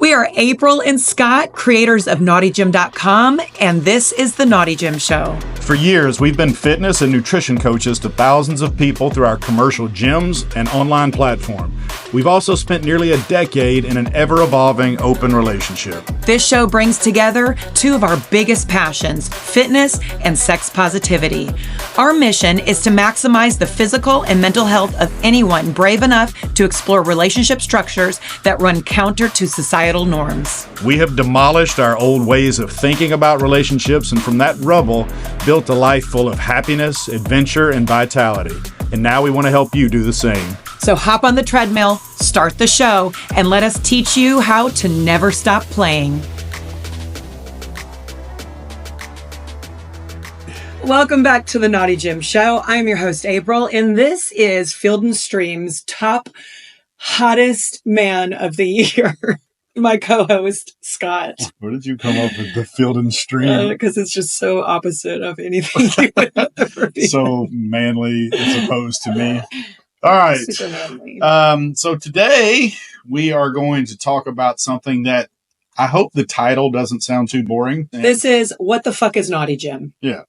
We are April and Scott, creators of NaughtyGym.com, and this is The Naughty Gym Show. For years, we've been fitness and nutrition coaches to thousands of people through our commercial gyms and online platform. We've also spent nearly a decade in an ever-evolving open relationship. This show brings together two of our biggest passions, fitness and sex positivity. Our mission is to maximize the physical and mental health of anyone brave enough to explore relationship structures that run counter to societal norms. We have demolished our old ways of thinking about relationships, and from that rubble, built a life full of happiness, adventure, and vitality. And now we want to help you do the same. So hop on the treadmill, start the show, and let us teach you how to never stop playing. Welcome back to the Naughty Gym Show. I'm your host, April, and this is Field and Stream's top hottest man of the year. My co-host, Scott. Where did you come up with the Field and Stream? Because it's just so opposite of anything you would ever be. So manly as opposed to me. All right. Super manly. So today we are going to talk about something that I hope the title doesn't sound too boring. This is What the Fuck is Naughty Gym? Yeah.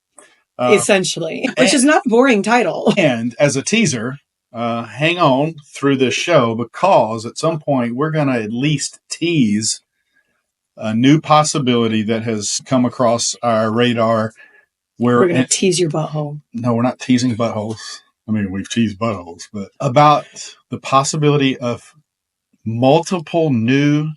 Essentially, which is not a boring title. And as a teaser, hang on through this show, because at some point we're going to at least tease a new possibility that has come across our radar. We're going to tease your butthole. No, we're not teasing buttholes. I mean, we've teased buttholes, but about the possibility of multiple new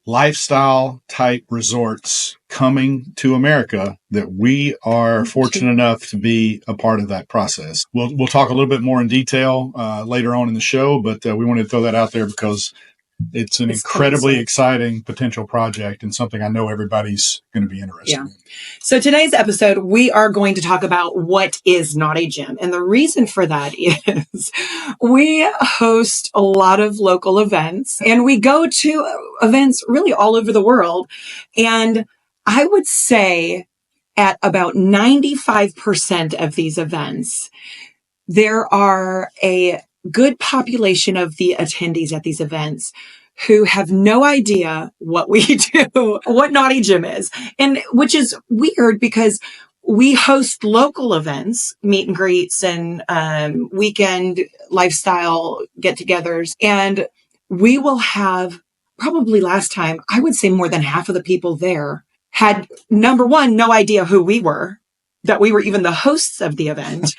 lifestyle type resorts coming to America that we are fortunate enough to be a part of that process. We'll talk a little bit more in detail later on in the show, but we wanted to throw that out there because it's an incredibly exciting potential project and something I know everybody's going to be interested in. So today's episode, we are going to talk about what is Naughty Gym. And the reason for that is we host a lot of local events and we go to events really all over the world. And I would say at about 95% of these events, there are a good population of the attendees at these events who have no idea what we do, what Naughty Gym is. And which is weird because we host local events, meet and greets and weekend lifestyle get-togethers. And we will have probably last time, I would say more than half of the people there had, number one, no idea who we were, that we were even the hosts of the event.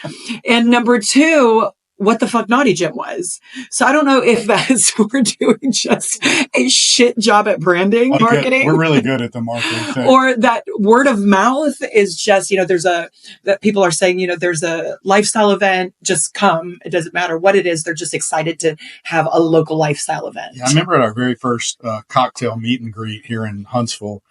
And number two, what the fuck Naughty Gym was. So I don't know if that's, we're doing just a shit job at branding, marketing. We're really good at the marketing thing. Or that word of mouth is just, that people are saying, there's a lifestyle event, just come. It doesn't matter what it is. They're just excited to have a local lifestyle event. Yeah, I remember at our very first cocktail meet and greet here in Huntsville,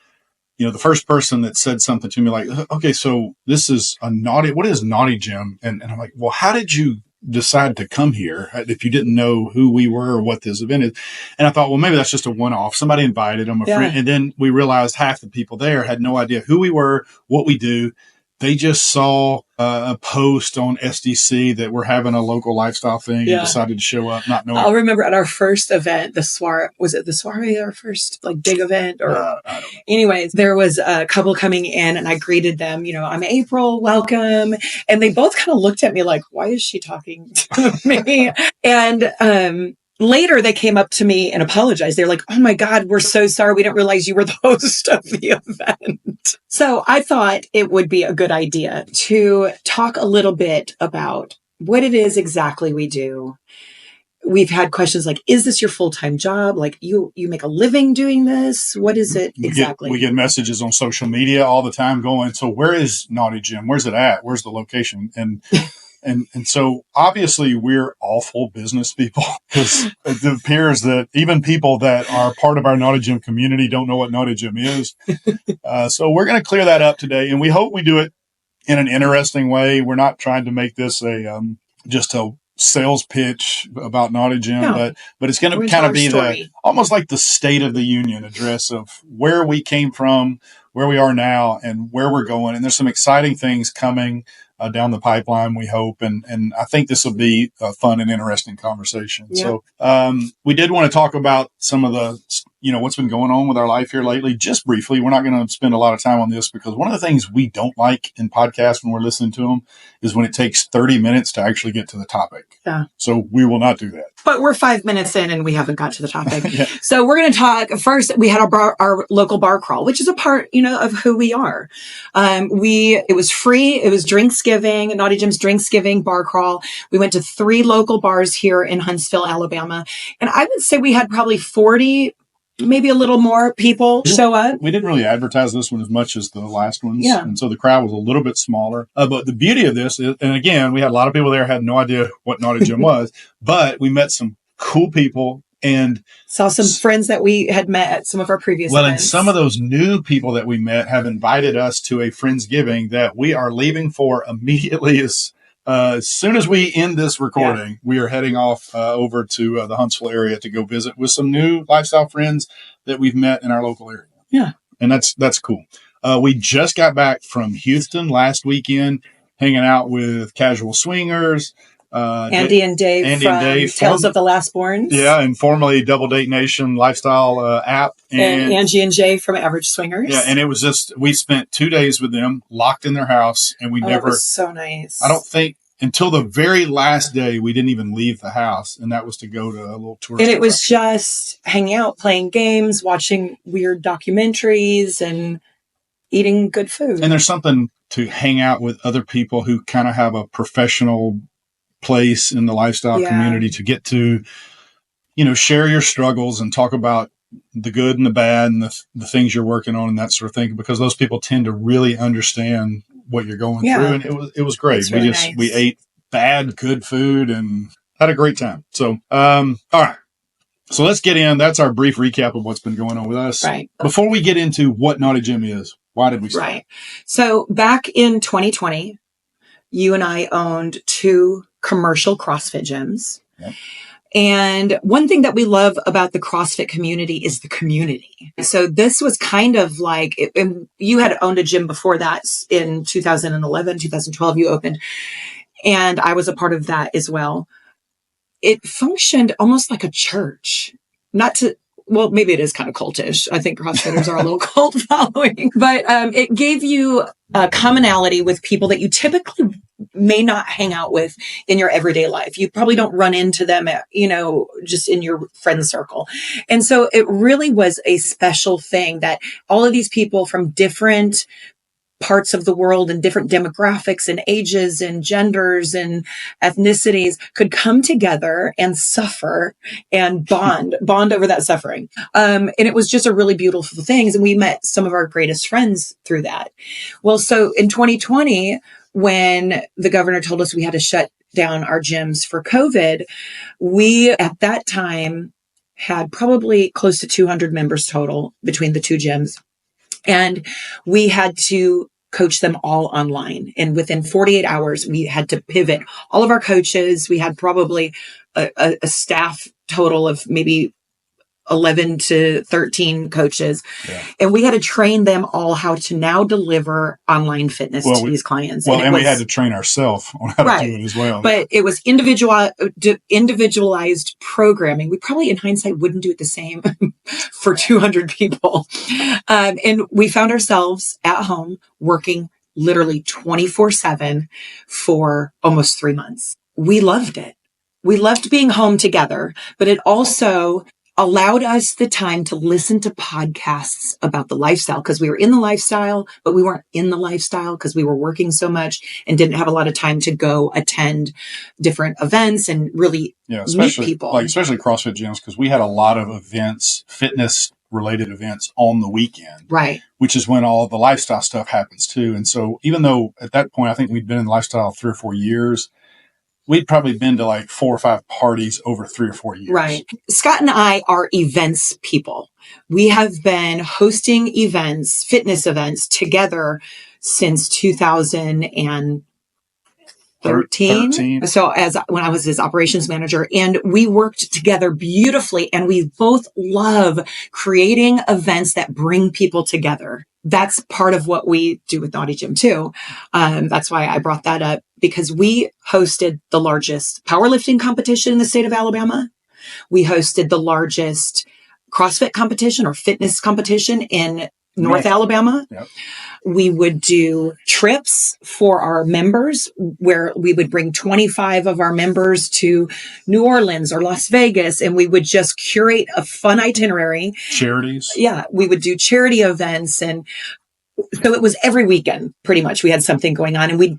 the first person that said something to me like, okay, so this is what is Naughty Gym? And I'm like, well, how did you decide to come here if you didn't know who we were or what this event is? And I thought, well, maybe that's just a one-off. Somebody invited them, a friend. And then we realized half the people there had no idea who we were, what we do. They just saw a post on SDC that we're having a local lifestyle thing and decided to show up, not knowing. I'll remember at our first event, was it the soiree, our first big event? Or I don't know. Anyways, there was a couple coming in and I greeted them, I'm April, welcome. And they both kind of looked at me like, why is she talking to me? And, later, they came up to me and apologized. They're like, oh my God, we're so sorry. We didn't realize you were the host of the event. So I thought it would be a good idea to talk a little bit about what it is exactly we do. We've had questions like, is this your full-time job? Like you make a living doing this? What is it exactly? We get messages on social media all the time going, so where is Naughty Gym? Where's it at? Where's the location? And so obviously we're awful business people because it appears that even people that are part of our Naughty Gym community don't know what Naughty Gym is. So we're going to clear that up today, and we hope we do it in an interesting way. We're not trying to make this just a sales pitch about Naughty Gym, but it's going to kind of be almost like the State of the Union address of where we came from, where we are now, and where we're going. And there's some exciting things coming down the pipeline, we hope. And I think this will be a fun and interesting conversation. Yeah. So we did want to talk about some of the, what's been going on with our life here lately, just briefly. We're not going to spend a lot of time on this because one of the things we don't like in podcasts when we're listening to them is when it takes 30 minutes to actually get to the topic. Yeah. So we will not do that. But we're 5 minutes in and we haven't got to the topic. Yeah. So we're going to talk first. We had our local bar crawl, which is a part, of who we are. It was free. It was Drinksgiving, Naughty Jim's Drinksgiving bar crawl. We went to 3 local bars here in Huntsville, Alabama. And I would say we had probably 40, maybe a little more people show up. We didn't really advertise this one as much as the last ones. Yeah. And so the crowd was a little bit smaller. But the beauty of this is, and again, we had a lot of people there had no idea what Naughty Jim was, but we met some cool people and saw some friends that we had met at some of our previous events. And some of those new people that we met have invited us to a Friendsgiving that we are leaving for immediately as soon as we end this recording. Yeah. We are heading off over to the Huntsville area to go visit with some new lifestyle friends that we've met in our local area. Yeah. And that's cool. We just got back from Houston last weekend, hanging out with Casual Swingers. Andy and Dave from Tales of the Lastborns. Yeah, and formerly Double Date Nation lifestyle app. And Angie and Jay from Average Swingers. Yeah, and it was we spent 2 days with them, locked in their house, and it was so nice. I don't think, until the very last day, we didn't even leave the house, and that was to go to a little tour. And it was just hanging out, playing games, watching weird documentaries, and eating good food. And there's something to hang out with other people who kind of have a professional place in the lifestyle community to get to, share your struggles and talk about the good and the bad and the things you're working on and that sort of thing, because those people tend to really understand what you're going through. And it was great. Really nice. We ate bad, good food and had a great time. So, all right. So let's get in. That's our brief recap of what's been going on with us. Right. Before we get into what Naughty Jim is, why did we start? Right. So back in 2020, you and I owned 2 commercial CrossFit gyms. Yep. And one thing that we love about the CrossFit community is the community. So this was kind of like, and you had owned a gym before that in 2011, 2012, you opened. And I was a part of that as well. It functioned almost like a church. Well, maybe it is kind of cultish. I think CrossFitters are a little cult following, but it gave you a commonality with people that you typically may not hang out with in your everyday life. You probably don't run into them, just in your friend circle. And so it really was a special thing that all of these people from different parts of the world and different demographics and ages and genders and ethnicities could come together and suffer and bond over that suffering. And it was just a really beautiful thing. And we met some of our greatest friends through that. Well, so in 2020, when the governor told us we had to shut down our gyms for COVID, we at that time had probably close to 200 members total between the 2 gyms. And we had to coach them all online. And within 48 hours, we had to pivot all of our coaches. We had probably a staff total of maybe 11 to 13 coaches. Yeah. And we had to train them all how to now deliver online fitness to these clients. And we had to train ourselves on how to do it as well. But it was individualized programming. We probably in hindsight wouldn't do it the same for 200 people. And we found ourselves at home working literally 24/7 for almost 3 months. We loved it. We loved being home together, but it also allowed us the time to listen to podcasts about the lifestyle, because we were in the lifestyle, but we weren't in the lifestyle because we were working so much and didn't have a lot of time to go attend different events and really meet people. Especially CrossFit gyms, because we had a lot of events, fitness related events on the weekend. Right. Which is when all the lifestyle stuff happens too. And so even though at that point, I think we'd been in lifestyle 3 or 4 years, we'd probably been to like 4 or 5 parties over 3 or 4 years. Right. Scott and I are events people. We have been hosting events, fitness events together since 2013. So when I was his operations manager, and we worked together beautifully, and we both love creating events that bring people together. That's part of what we do with Naughty Jim too. That's why I brought that up, because we hosted the largest powerlifting competition in the state of Alabama. We hosted the largest CrossFit competition or fitness competition in North Alabama. Yep. We would do trips for our members where we would bring 25 of our members to New Orleans or Las Vegas, and we would just curate a fun itinerary. Charities. Yeah, we would do charity events. And so it was every weekend, pretty much. We had something going on, and we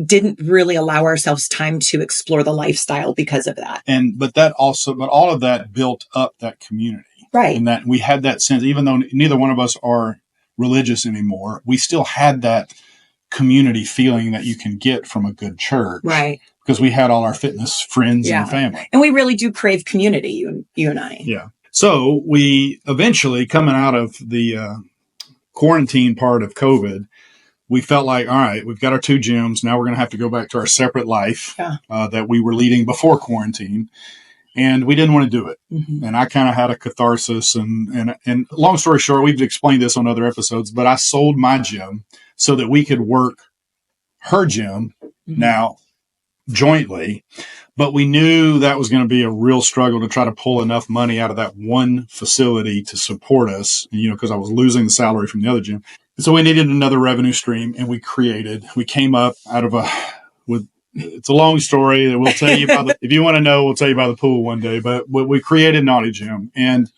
didn't really allow ourselves time to explore the lifestyle because of that. But all of that built up that community. Right. And that we had that sense, even though neither one of us are religious anymore, we still had that community feeling that you can get from a good church. Right. Because we had all our fitness friends and family. And we really do crave community, you and I. Yeah. So we eventually, coming out of the quarantine part of COVID, we felt like, all right, we've got our 2 gyms. Now we're going to have to go back to our separate life that we were leading before quarantine. And we didn't want to do it. Mm-hmm. And I kind of had a catharsis. And long story short, we've explained this on other episodes, but I sold my gym so that we could work her gym now jointly. But we knew that was going to be a real struggle to try to pull enough money out of that one facility to support us, because I was losing the salary from the other gym. And so we needed another revenue stream, and we came up out of it's a long story that we'll tell you about. If you want to know, we'll tell you about the pool one day. But we created Naughty Gym, and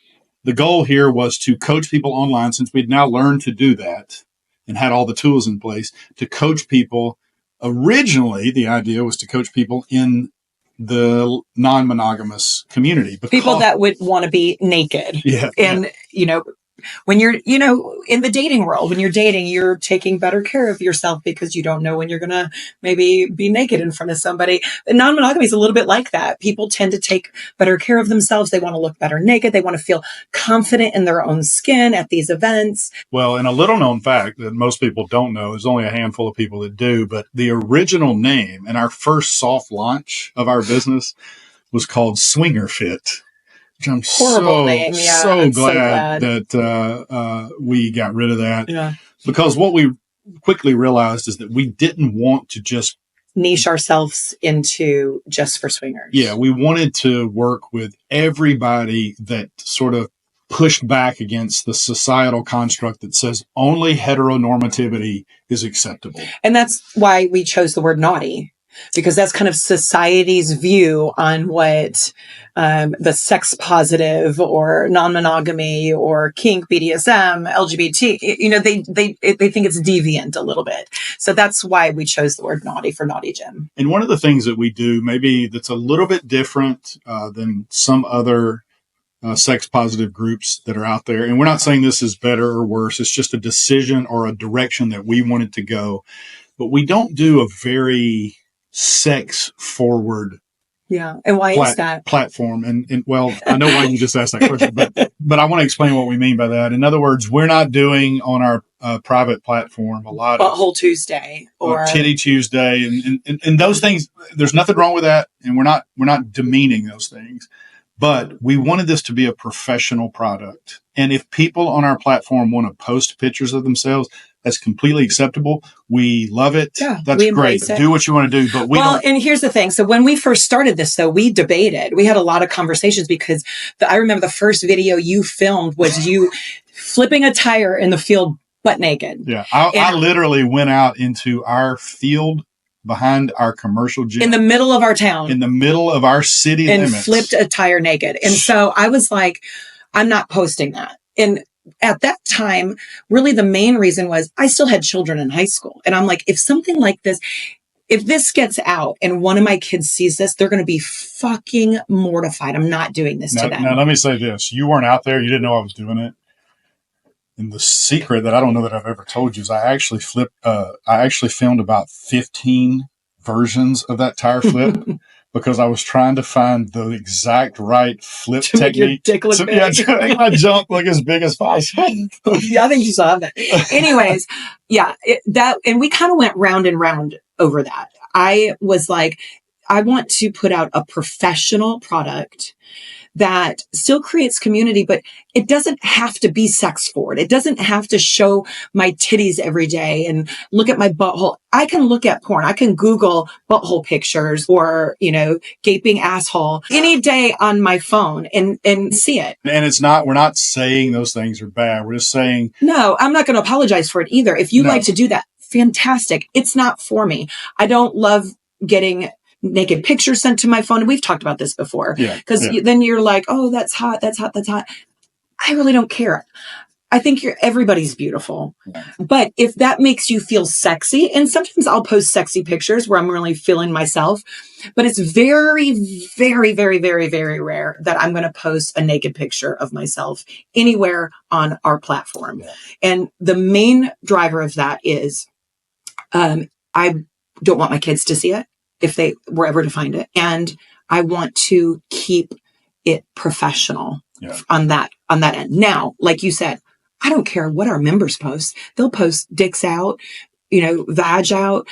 the goal here was to coach people online, since we'd now learned to do that and had all the tools in place to coach people. Originally, the idea was to coach people in the non-monogamous community. People that would want to be naked. Yeah. And, when you're, in the dating world, when you're dating, you're taking better care of yourself because you don't know when you're going to maybe be naked in front of somebody. And non-monogamy is a little bit like that. People tend to take better care of themselves. They want to look better naked. They want to feel confident in their own skin at these events. Well, and a little known fact that most people don't know, there's only a handful of people that do, but the original name and our first soft launch of our business was called Swinger Fit. I'm Horrible name. Yeah, so glad that we got rid of that. Yeah. Because what we quickly realized is that we didn't want to just niche ourselves into just for swingers. Yeah, we wanted to work with everybody that sort of pushed back against the societal construct that says only heteronormativity is acceptable. And that's why we chose the word naughty. Because that's kind of society's view on what the sex positive or non-monogamy or kink, BDSM, LGBT, they think it's deviant a little bit. So that's why we chose the word naughty for Naughty Gym. And one of the things that we do, maybe that's a little bit different than some other sex positive groups that are out there, and we're not saying this is better or worse, it's just a decision or a direction that we wanted to go. But we don't do a very sex forward and why is that platform? And well, I know why you just asked that question, but I want to explain what we mean by that. In other words, we're not doing on our private platform a lot of Butthole Tuesday or Titty Tuesday and those things. There's nothing wrong with that, and we're not demeaning those things. But we wanted this to be a professional product. And if people on our platform want to post pictures of themselves, that's completely acceptable. We love it. Yeah, that's great. Do what you want to do. But and here's the thing. So when we first started this, though, we debated. We had a lot of conversations because I remember the first video you filmed was you flipping a tire in the field butt naked. Yeah. I literally went out into our field behind our commercial gym. In the middle of our town. In the middle of our city limits. And flipped a tire naked. And so I was like, I'm not posting that. And at that time, really the main reason was I still had children in high school. And I'm like, if something like this, if this gets out and one of my kids sees this, they're going to be fucking mortified. I'm not doing this to them. Now, let me say this. You weren't out there. You didn't know I was doing it. And the secret that I don't know that I've ever told you is I actually filmed about 15 versions of that tire flip because I was trying to find the exact right flip to technique. Make your dick look big. Yeah, to make my jump look as big as possible. Yeah, I think you saw that. Anyways, and we kind of went round and round over that. I was like, I want to put out a professional product that still creates community, but it doesn't have to be sex forward. It doesn't have to show my titties every day and look at my butthole. I can look at porn. I can Google butthole pictures or, gaping asshole any day on my phone and see it. And we're not saying those things are bad. We're just saying. No, I'm not going to apologize for it either. If you like to do that, fantastic. It's not for me. I don't love getting naked pictures sent to my phone. We've talked about this before. Because then you're like, oh, that's hot. That's hot. That's hot. I really don't care. I think everybody's beautiful. But if that makes you feel sexy, and sometimes I'll post sexy pictures where I'm really feeling myself, but it's very, very, very, very, very rare that I'm going to post a naked picture of myself anywhere on our platform. And the main driver of that is I don't want my kids to see it if they were ever to find it. And I want to keep it professional on that end. Now, like you said, I don't care what our members post. They'll post dicks out, vag out.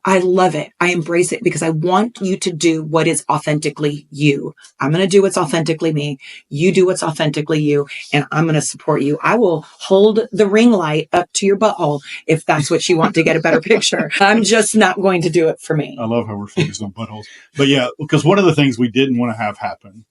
I love it. I embrace it because I want you to do what is authentically you. I'm going to do what's authentically me. You do what's authentically you, and I'm going to support you. I will hold the ring light up to your butthole if that's what you want to get a better picture. I'm just not going to do it for me. I love how we're focused on buttholes. But yeah, because one of the things we didn't want to have happen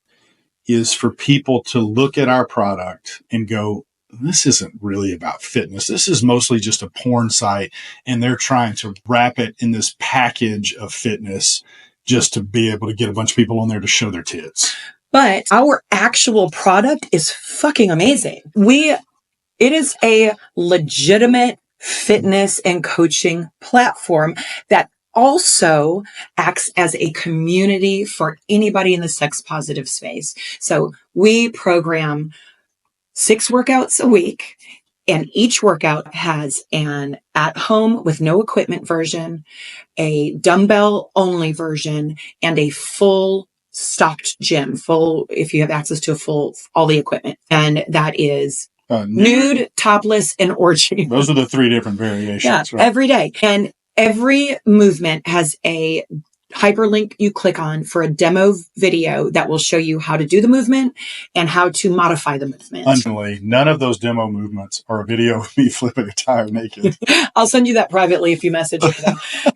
is for people to look at our product and go, this isn't really about fitness. This is mostly just a porn site, and they're trying to wrap it in this package of fitness just to be able to get a bunch of people on there to show their tits. But our actual product is fucking amazing. It is a legitimate fitness and coaching platform that also acts as a community for anybody in the sex positive space. So we program 6 workouts a week, and each workout has an at-home with no equipment version, a dumbbell only version, and a full stocked gym, if you have access to all the equipment. And that is nude, topless, and orgy. Those are the 3 different variations. Yeah, right? Every day. And every movement has a hyperlink you click on for a demo video that will show you how to do the movement and how to modify the movement. Unfortunately, none of those demo movements are a video of me flipping a tire naked. I'll send you that privately if you message me.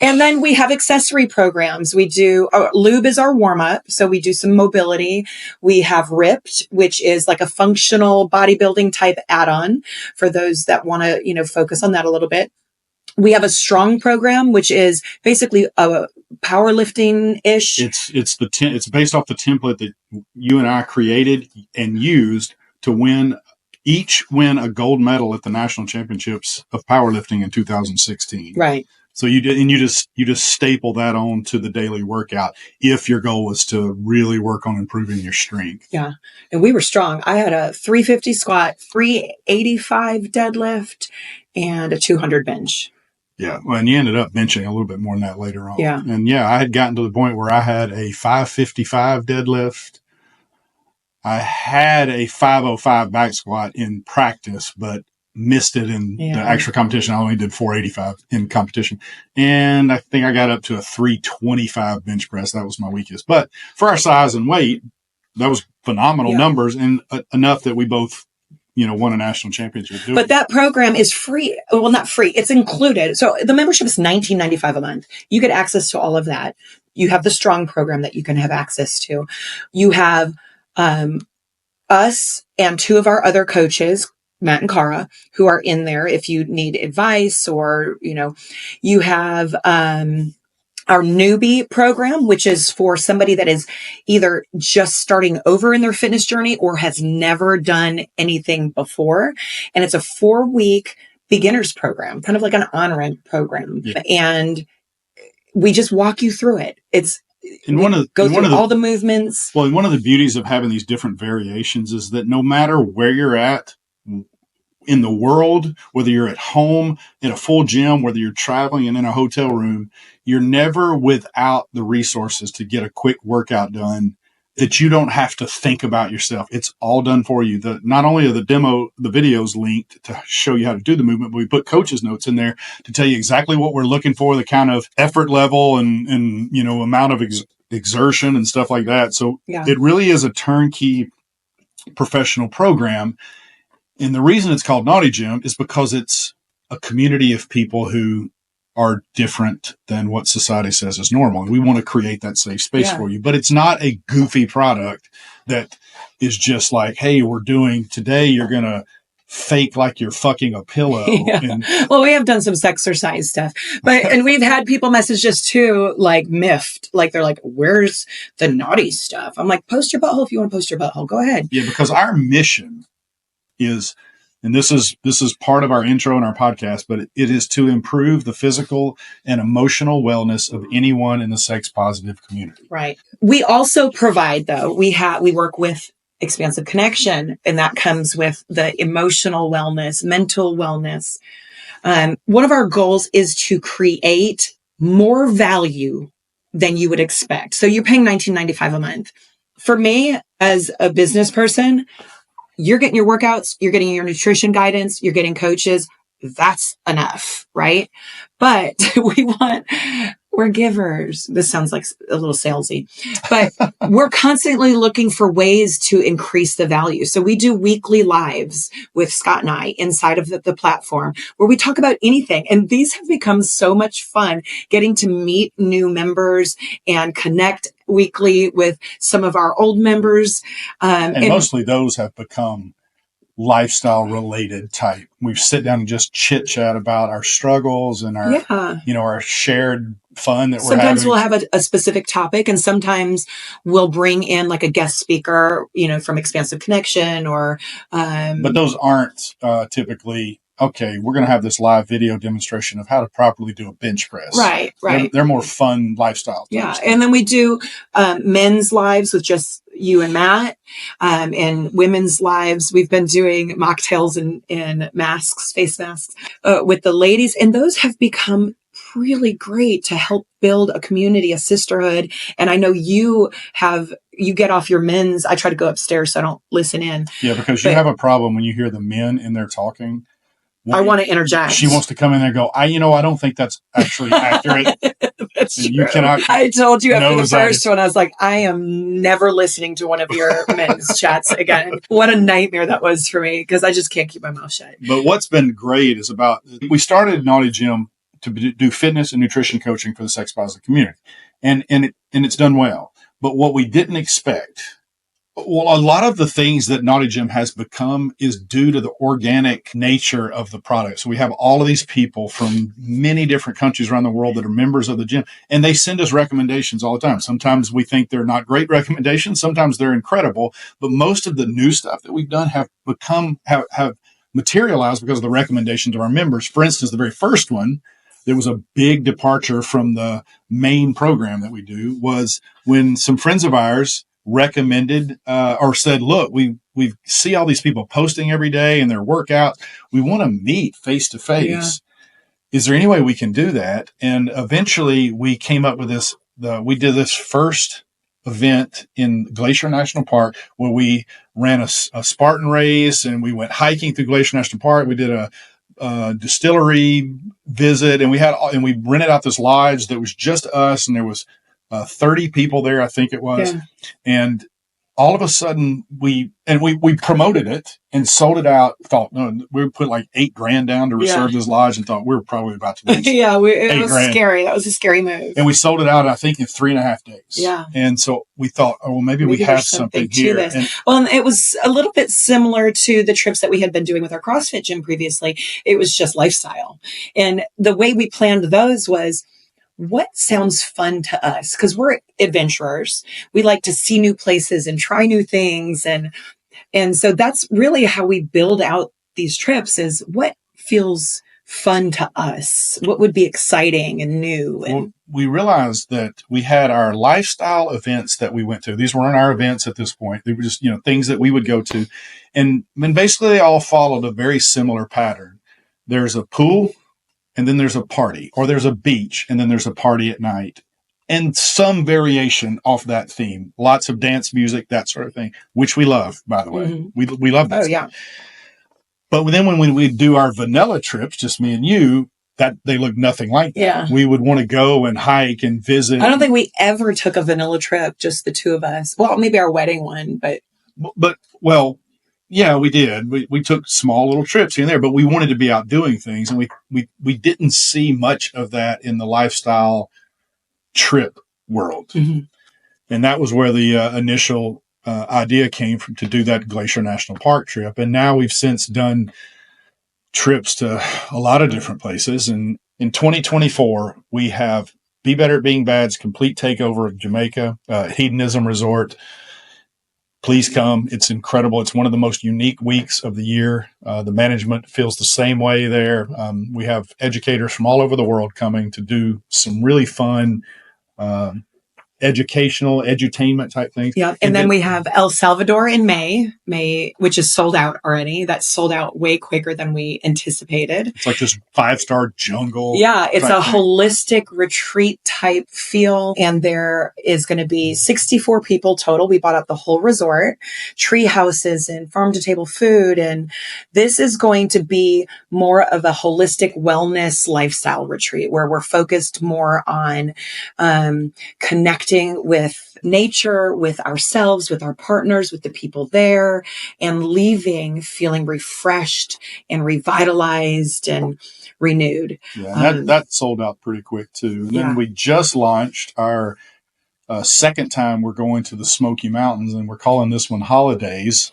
And then we have accessory programs. We do lube is our warm up. So we do some mobility. We have Ripped, which is like a functional bodybuilding type add-on for those that want to, focus on that a little bit. We have a strong program, which is basically a powerlifting-ish. It's based off the template that you and I created and used to win a gold medal at the national championships of powerlifting in 2016. Right. So you just staple that on to the daily workout if your goal was to really work on improving your strength. Yeah. And we were strong. I had a 350 squat, 385 deadlift, and a 200 bench. Yeah. Well, and you ended up benching a little bit more than that later on. Yeah. And I had gotten to the point where I had a 555 deadlift. I had a 505 back squat in practice, but missed it in the actual competition. I only did 485 in competition. And I think I got up to a 325 bench press. That was my weakest. But for our size and weight, that was phenomenal numbers and enough that we both won a national championship. But that program is free. Well, not free. It's included. So the membership is $19.95 a month. You get access to all of that. You have the strong program that you can have access to. You have us and 2 of our other coaches, Matt and Cara, who are in there if you need advice or, you have our newbie program, which is for somebody that is either just starting over in their fitness journey or has never done anything before. And it's a 4-week beginners program, kind of like an on-ramp program. Yeah. And we just walk you through it. Go through all the movements. Well, and one of the beauties of having these different variations is that no matter where you're at in the world, whether you're at home, in a full gym, whether you're traveling and in a hotel room, you're never without the resources to get a quick workout done that you don't have to think about yourself. It's all done for you. Not only are the videos linked to show you how to do the movement, but we put coaches' notes in there to tell you exactly what we're looking for, the kind of effort level and amount of exertion and stuff like that. So Yeah. it really is a turnkey professional program. And the reason it's called Naughty Gym is because it's a community of people who are different than what society says is normal. And we want to create that safe space for you. But it's not a goofy product that is just like, hey, we're doing today, you're going to fake like you're fucking a pillow. Yeah. Well, we have done some sexercise stuff, and we've had people message us too, like miffed, like they're like, where's the naughty stuff? I'm like, post your butthole if you want to post your butthole. Go ahead. Yeah, because our mission is, and this is part of our intro in our podcast, but it is to improve the physical and emotional wellness of anyone in the sex positive community. Right. We also provide, though, we work with Expansive Connection, and that comes with the emotional wellness, mental wellness. One of our goals is to create more value than you would expect. So you're paying $19.95 a month. For me, as a business person, you're getting your workouts, you're getting your nutrition guidance, you're getting coaches. That's enough, right? But we're givers. This sounds like a little salesy, but we're constantly looking for ways to increase the value. So we do weekly lives with Scott and I inside of the platform where we talk about anything. And these have become so much fun, getting to meet new members and connect weekly with some of our old members. And mostly those have become lifestyle related type. We sit down and just chit chat about our struggles and our, our shared fun that we're having. Sometimes we'll have a specific topic, and sometimes we'll bring in like a guest speaker, from Expansive Connection or, but those aren't typically, okay, we're going to have this live video demonstration of how to properly do a bench press. Right. They're more fun lifestyle. Yeah. And then we do men's lives with just you and Matt, and women's lives. We've been doing mocktails and masks, face masks, with the ladies. And those have become really great to help build a community, a sisterhood. And I know you get off your men's. I try to go upstairs so I don't listen in. Yeah, because you have a problem when you hear the men in there talking. I want to interject. She wants to come in there and go, I don't think that's actually accurate. That's true. You cannot. I told you after the first one, I was like, I am never listening to one of your men's chats again. What a nightmare that was for me, because I just can't keep my mouth shut. But what's been great is we started Naughty Gym to do fitness and nutrition coaching for the sex positive community. And it's done well. But what we didn't expect, well, a lot of the things that Naughty Gym has become is due to the organic nature of the product. So we have all of these people from many different countries around the world that are members of the gym, and they send us recommendations all the time. Sometimes we think they're not great recommendations. Sometimes they're incredible. But most of the new stuff that we've done have materialized because of the recommendations of our members. For instance, the very first one, there was a big departure from the main program that we do, was when some friends of ours recommended or said, look, we see all these people posting every day and their workout. We want to meet face to face. Is there any way we can do that? And eventually we came up with this. We did this first event in Glacier National Park where we ran a Spartan race, and we went hiking through Glacier National Park. We did a distillery visit, and we rented out this lodge that was just us, and there was 30 people there, I think it was. Yeah. And all of a sudden we promoted it and sold it out. Thought, no, we put like $8,000 down to reserve this lodge, and thought we were probably about to lose. It was scary. That was a scary move. And we sold it out, I think, in 3.5 days. Yeah. And so we thought, oh, well, maybe we have something here. And it was a little bit similar to the trips that we had been doing with our CrossFit gym previously. It was just lifestyle. And the way we planned those was, what sounds fun to us? Because we're adventurers. We like to see new places and try new things. And so that's really how we build out these trips, is what feels fun to us? What would be exciting and new? Well, we realized that we had our lifestyle events that we went to. These weren't our events at this point. They were just, things that we would go to. And basically they all followed a very similar pattern. There's a pool, and then there's a party, or there's a beach, and then there's a party at night, and some variation off that theme. Lots of dance music, that sort of thing, which we love, by the way. Mm-hmm. We love that. Oh, yeah. But then when we do our vanilla trips, just me and you, that they look nothing like that. Yeah. We would want to go and hike and visit. I don't think we ever took a vanilla trip, just the two of us. Well, maybe our wedding one, but well, yeah, we did. We took small little trips here and there, but we wanted to be out doing things, and we didn't see much of that in the lifestyle trip world. Mm-hmm. And that was where the initial idea came from, to do that Glacier National Park trip. And now we've since done trips to a lot of different places. And in 2024, we have Be Better at Being Bad's complete takeover of Jamaica, hedonism resort. Please come. It's incredible. It's one of the most unique weeks of the year. The management feels the same way there. We have educators from all over the world coming to do some really fun educational, edutainment type things. Yeah. And then we have El Salvador in May, which is sold out already. That's sold out way quicker than we anticipated. It's like this 5-star jungle. Yeah. It's a holistic retreat type feel. And there is going to be 64 people total. We bought out the whole resort, tree houses and farm to table food. And this is going to be more of a holistic wellness lifestyle retreat where we're focused more on connecting with nature, with ourselves, with our partners, with the people there, and leaving feeling refreshed and revitalized and renewed. Yeah, that sold out pretty quick too. And then we just launched our second time we're going to the Smoky Mountains, and we're calling this one Holidays,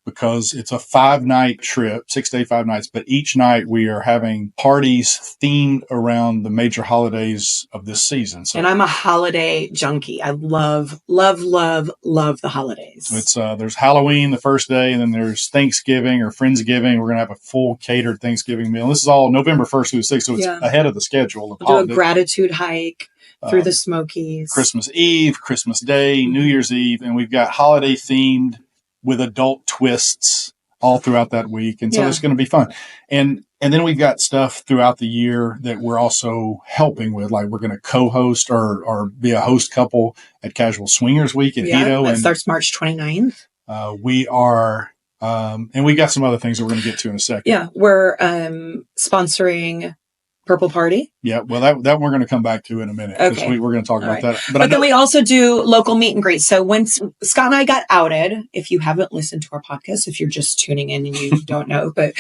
because it's a 5-night trip, 6 days, 5 nights. But each night we are having parties themed around the major holidays of this season. So, and I'm a holiday junkie. I love, love, love, love the holidays. It's there's Halloween the first day, and then there's Thanksgiving or Friendsgiving. We're going to have a full catered Thanksgiving meal. This is all November 1st through the 6th, so it's ahead of the schedule. We'll do a gratitude hike through the Smokies. Christmas Eve, Christmas Day, New Year's Eve, and we've got holiday themed with adult twists all throughout that week. And so it's going to be fun. And then we've got stuff throughout the year that we're also helping with. Like we're going to co-host or be a host couple at Casual Swingers Week at Hito. That starts March 29th. We are, and we got some other things that we're going to get to in a second. Yeah. We're sponsoring Purple Party. Yeah, well, that we're going to come back to in a minute, because we're going to talk about that. But then we also do local meet and greet. So once Scott and I got outed, if you haven't listened to our podcast, if you're just tuning in and you don't know, but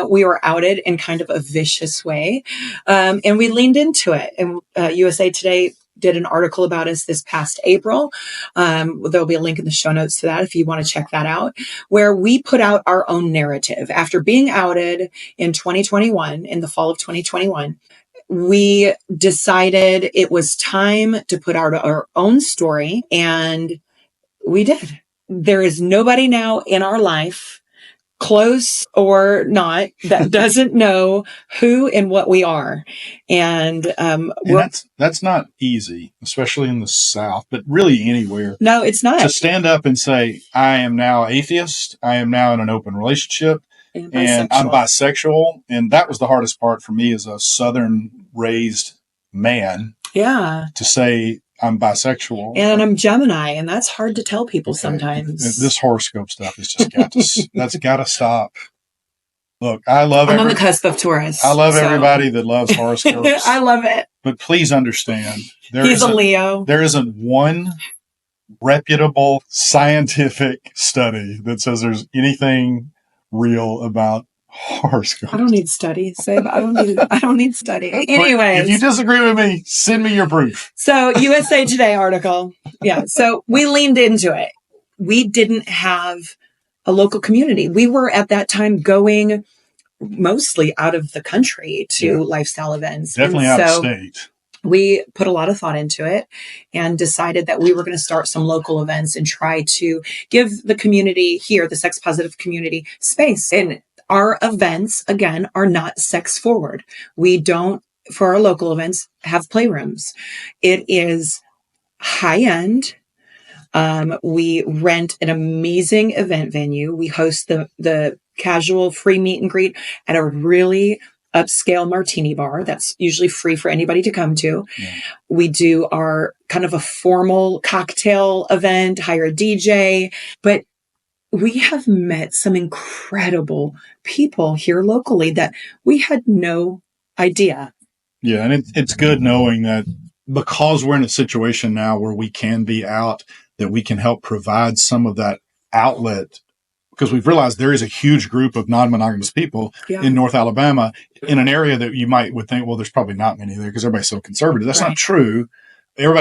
we were outed in kind of a vicious way, and we leaned into it. And USA Today did an article about us this past April. There'll be a link in the show notes to that if you want to check that out, where we put out our own narrative. After being outed in 2021, in the fall of 2021, we decided it was time to put out our own story, and we did. There is nobody now in our life, close or not, that doesn't know who and what we are. And that's not easy, especially in the South, but really anywhere. No, it's not. To stand up and say, I am now atheist, I am now in an open relationship, and I'm bisexual. And that was the hardest part for me as a Southern raised man. Yeah. To say I'm bisexual. And I'm Gemini, and that's hard to tell people sometimes. This horoscope stuff has just that's got to stop. Look, I'm on the cusp of Taurus. I love everybody that loves horoscopes. I love it. But please understand, he's a Leo. There isn't one reputable scientific study that says there's anything real about horoscopes. I don't need study, Sib. I don't need study. Anyways. If you disagree with me, send me your proof. So USA Today article. Yeah. So we leaned into it. We didn't have a local community. We were at that time going mostly out of the country to lifestyle events. Definitely out of state. We put a lot of thought into it and decided that we were going to start some local events and try to give the community here, the sex positive community, space. And our events, again, are not sex forward. We don't, for our local events, have playrooms. It is high end. We rent an amazing event venue. We host the casual free meet and greet at a really upscale martini bar that's usually free for anybody to come to. Yeah. We do our kind of a formal cocktail event, hire a DJ, but we have met some incredible people here locally that we had no idea. Yeah. And it's good knowing that because we're in a situation now where we can be out, that we can help provide some of that outlet, because we've realized there is a huge group of non-monogamous people in North Alabama, would think, well, there's probably not many there because everybody's so conservative. That's not true. There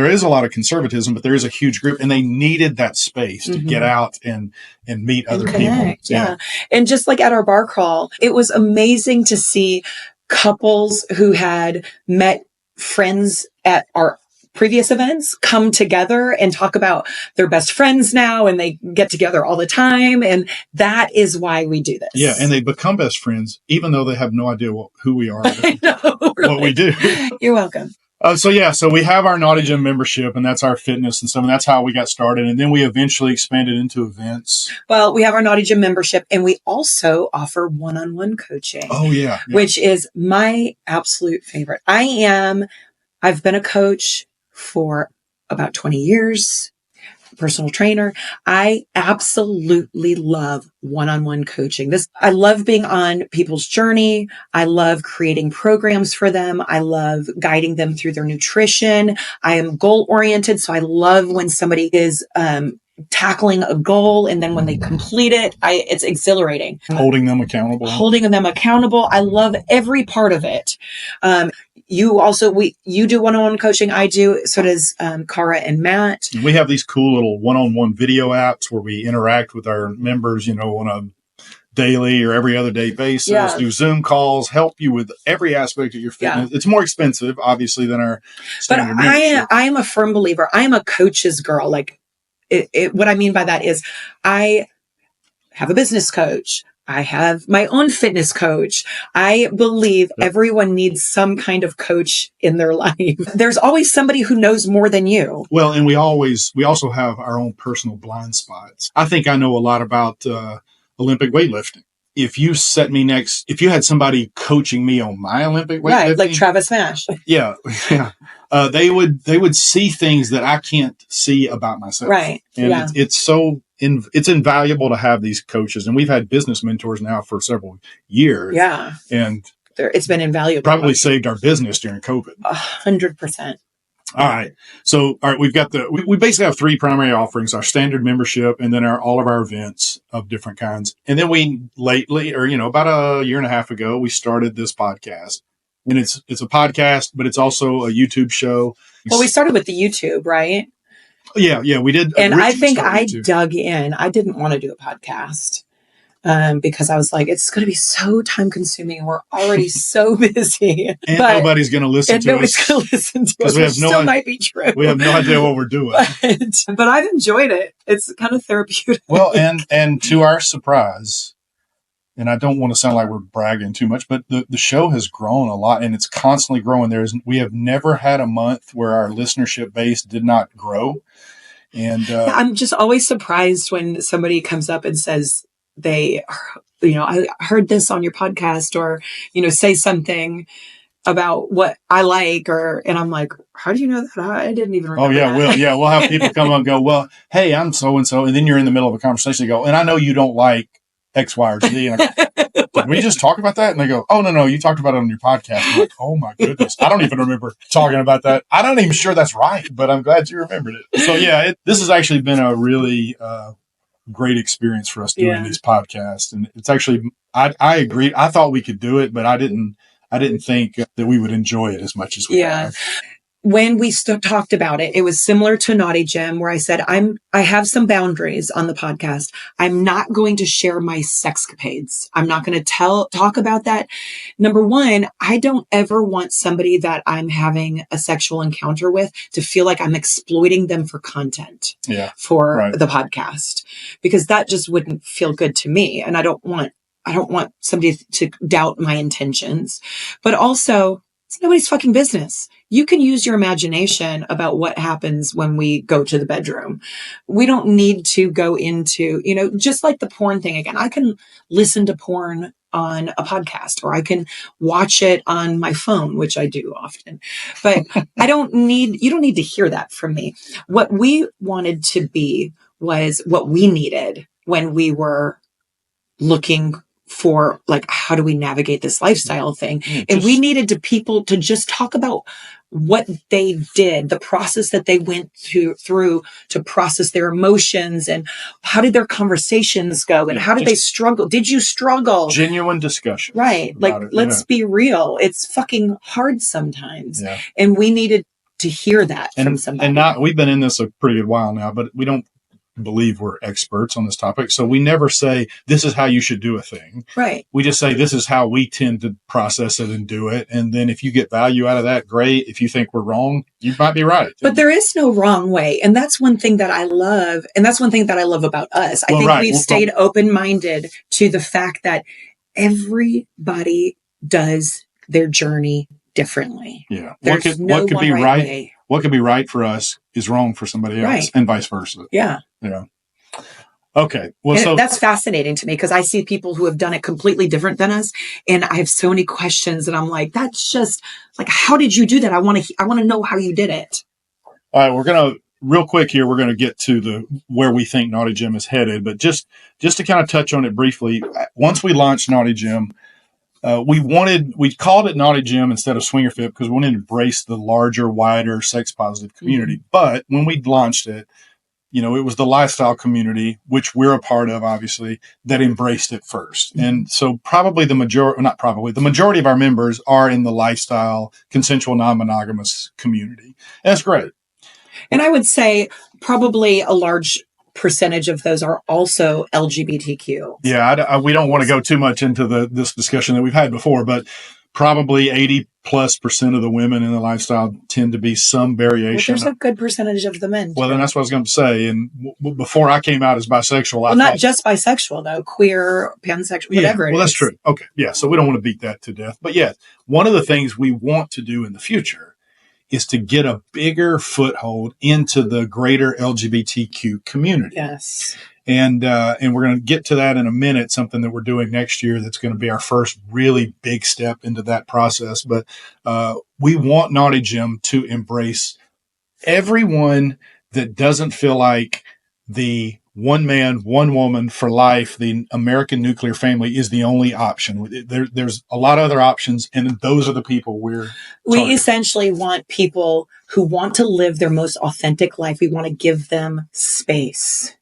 is a lot of conservatism, but there is a huge group, and they needed that space to get out and meet other people. Yeah. And just like at our bar crawl, it was amazing to see couples who had met friends at our previous events come together and talk about their best friends now, and they get together all the time. And that is why we do this. Yeah. And they become best friends, even though they have no idea who we are, what we do. You're welcome. So we have our Naughty Gym membership, and that's our fitness and stuff. And that's how we got started. And then we eventually expanded into events. Well, we have our Naughty Gym membership, and we also offer one-on-one coaching. Oh, yeah. Which is my absolute favorite. I've been a coach for about 20 years, personal trainer. I absolutely love one-on-one coaching. I love being on people's journey. I love creating programs for them. I love guiding them through their nutrition. I am goal-oriented, so I love when somebody is tackling a goal, and then when they complete it, it's exhilarating. Holding them accountable. I love every part of it. You do one-on-one coaching. I do. So does Cara and Matt. We have these cool little one-on-one video apps where we interact with our members, on a daily or every other day basis, do Zoom calls, help you with every aspect of your fitness. It's more expensive, obviously, than our standard membership. I am a firm believer. I am a coach's girl. Like, what I mean by that is I have a business coach. I have my own fitness coach. I believe everyone needs some kind of coach in their life. There's always somebody who knows more than you. Well, and we also have our own personal blind spots. I think I know a lot about Olympic weightlifting. If you had somebody coaching me on my Olympic weightlifting, right, like Travis Smash. Yeah. They would see things that I can't see about myself. Right. And it's invaluable to have these coaches. And we've had business mentors now for several years. Yeah. And it's been invaluable. Probably saved our business during COVID. 100%. All right. So, we've got we basically have three primary offerings: our standard membership, and then all of our events of different kinds. And then we lately, about a year and a half ago, we started this podcast. And it's a podcast, but it's also a YouTube show. Well, we started with the YouTube, right? Yeah, we did. And I think I dug in. I didn't want to do a podcast because I was like, it's going to be so time consuming. We're already so busy. And nobody's going to listen to us. Nobody's going to listen to us. Which still might be true. We have no idea what we're doing. But I've enjoyed it. It's kind of therapeutic. Well, and to our surprise, and I don't want to sound like we're bragging too much, but the show has grown a lot, and it's constantly growing. We have never had a month where our listenership base did not grow. And I'm just always surprised when somebody comes up and says I heard this on your podcast, or, say something about what I like, and I'm like, how do you know that? I didn't even remember. Oh yeah, we'll have people come and go, well, hey, I'm so-and-so. And then you're in the middle of a conversation. They go, and I know you don't like X, Y, or Z. And I go, did we just talk about that? And they go, oh, no, you talked about it on your podcast. I'm like, oh my goodness. I don't even remember talking about that. I'm not even sure that's right, but I'm glad you remembered it. So yeah, this has actually been a really great experience for us doing these podcasts. And it's actually, I agree. I thought we could do it, but I didn't think that we would enjoy it as much as we have. When we talked about it, it was similar to Naughty Gym, where I said, I have some boundaries on the podcast. I'm not going to share my sexcapades. I'm not going to talk about that. Number one, I don't ever want somebody that I'm having a sexual encounter with to feel like I'm exploiting them for content for the podcast, because that just wouldn't feel good to me. And I don't want somebody to doubt my intentions, but also it's nobody's fucking business. You can use your imagination about what happens when we go to the bedroom. We don't need to go into, just like the porn thing again. I can listen to porn on a podcast, or I can watch it on my phone, which I do often, but you don't need to hear that from me. What we wanted to be was what we needed when we were looking for like, how do we navigate this lifestyle thing? And we needed people to just talk about what they did, the process that they went through to process their emotions, and how did their conversations go, and how did they struggle? Did you struggle? Genuine discussion. Right. Like, let's be real. It's fucking hard sometimes. Yeah. And we needed to hear that from somebody. And we've been in this a pretty good while now, but we don't believe we're experts on this topic. So we never say, this is how you should do a thing. Right. We just say, this is how we tend to process it and do it. And then if you get value out of that, great. If you think we're wrong, you might be right. But there is no wrong way. And that's one thing that I love. And that's one thing that I love about us. I think we've stayed open-minded to the fact that everybody does their journey differently. Yeah. What could be right? Way. What could be right for us is wrong for somebody else, and vice versa. Yeah. Yeah. Okay. Well, that's fascinating to me because I see people who have done it completely different than us, and I have so many questions, and I'm like, that's just like, how did you do that? I want to know how you did it. All right, we're gonna real quick here. We're gonna get to where we think Naughty Gym is headed, but just to kind of touch on it briefly. Once we launched Naughty Gym, we called it Naughty Gym instead of Swinger Fit because we wanted to embrace the larger, wider, sex positive community. Mm-hmm. But when we launched it, it was the lifestyle community, which we're a part of, obviously, that embraced it first. Mm-hmm. And so the majority of our members are in the lifestyle, consensual, non-monogamous community. And that's great. And I would say probably a large percentage of those are also LGBTQ. Yeah, we don't want to go too much into this discussion that we've had before, but probably 80+% of the women in the lifestyle tend to be some variation. Well, there's a good percentage of the men. Well, then that's what I was going to say. And before I came out as bisexual, well, not just bisexual though, queer, pansexual, whatever it is. Well, that's true. Okay, yeah. So we don't want to beat that to death, but yeah, one of the things we want to do in the future is to get a bigger foothold into the greater LGBTQ community. Yes. And we're going to get to that in a minute, something that we're doing next year that's going to be our first really big step into that process. But we want Naughty Gym to embrace everyone that doesn't feel like the one man, one woman for life, the American nuclear family is the only option. There's a lot of other options, and those are the people we essentially want people who want to live their most authentic life. We want to give them space.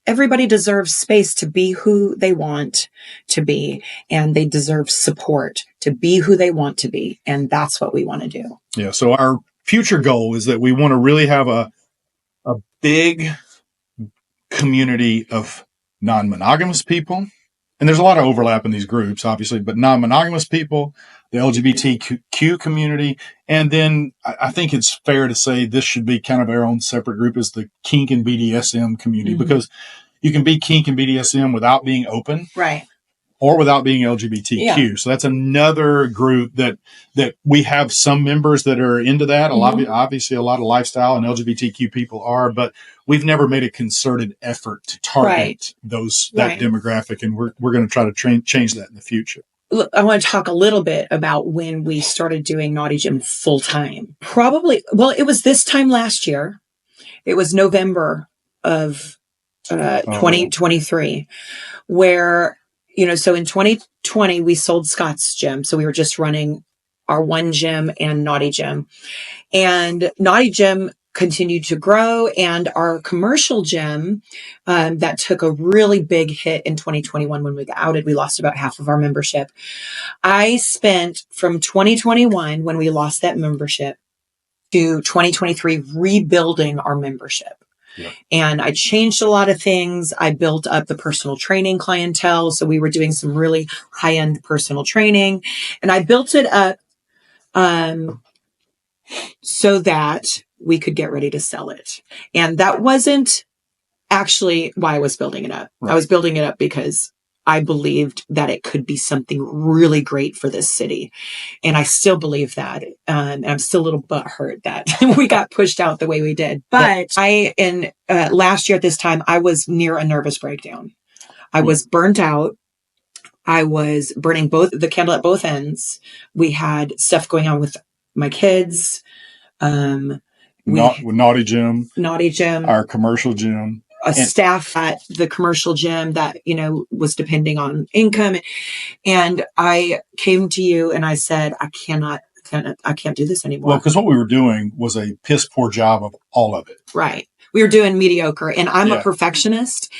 Everybody deserves space to be who they want to be, and they deserve support to be who they want to be. And that's what we want to do. Yeah. So our future goal is that we want to really have a big community of non-monogamous people. And there's a lot of overlap in these groups, obviously, but non-monogamous people, the LGBTQ community. And then I think it's fair to say this should be kind of our own separate group is the kink and BDSM community, mm-hmm. because you can be kink and BDSM without being open. Right. Or without being LGBTQ. Yeah. So that's another group that we have some members that are into that. Mm-hmm. Obviously a lot of lifestyle and LGBTQ people are, but we've never made a concerted effort to target that demographic. And we're going to try to change that in the future. Look, I want to talk a little bit about when we started doing Naughty Gym full time. It was this time last year. It was November of 2023 where, so in 2020, we sold Scott's Gym. So we were just running our one gym and Naughty Gym. And Naughty Gym continued to grow. And our commercial gym that took a really big hit in 2021 when we got outed, we lost about half of our membership. I spent from 2021, when we lost that membership, to 2023 rebuilding our membership. Yeah. And I changed a lot of things. I built up the personal training clientele. So we were doing some really high-end personal training, and I built it up so that we could get ready to sell it. And that wasn't actually why I was building it up. Right. I was building it up because I believed that it could be something really great for this city. And I still believe that. And I'm still a little butthurt that we got pushed out the way we did. But last year at this time, I was near a nervous breakdown. I was burnt out. I was burning the candle at both ends. We had stuff going on with my kids. Naughty Gym. Naughty Gym. Our commercial gym. a staff at the commercial gym that, was depending on income. And I came to you and I said, I can't do this anymore. Well, because what we were doing was a piss poor job of all of it. Right. We were doing mediocre, and I'm a perfectionist.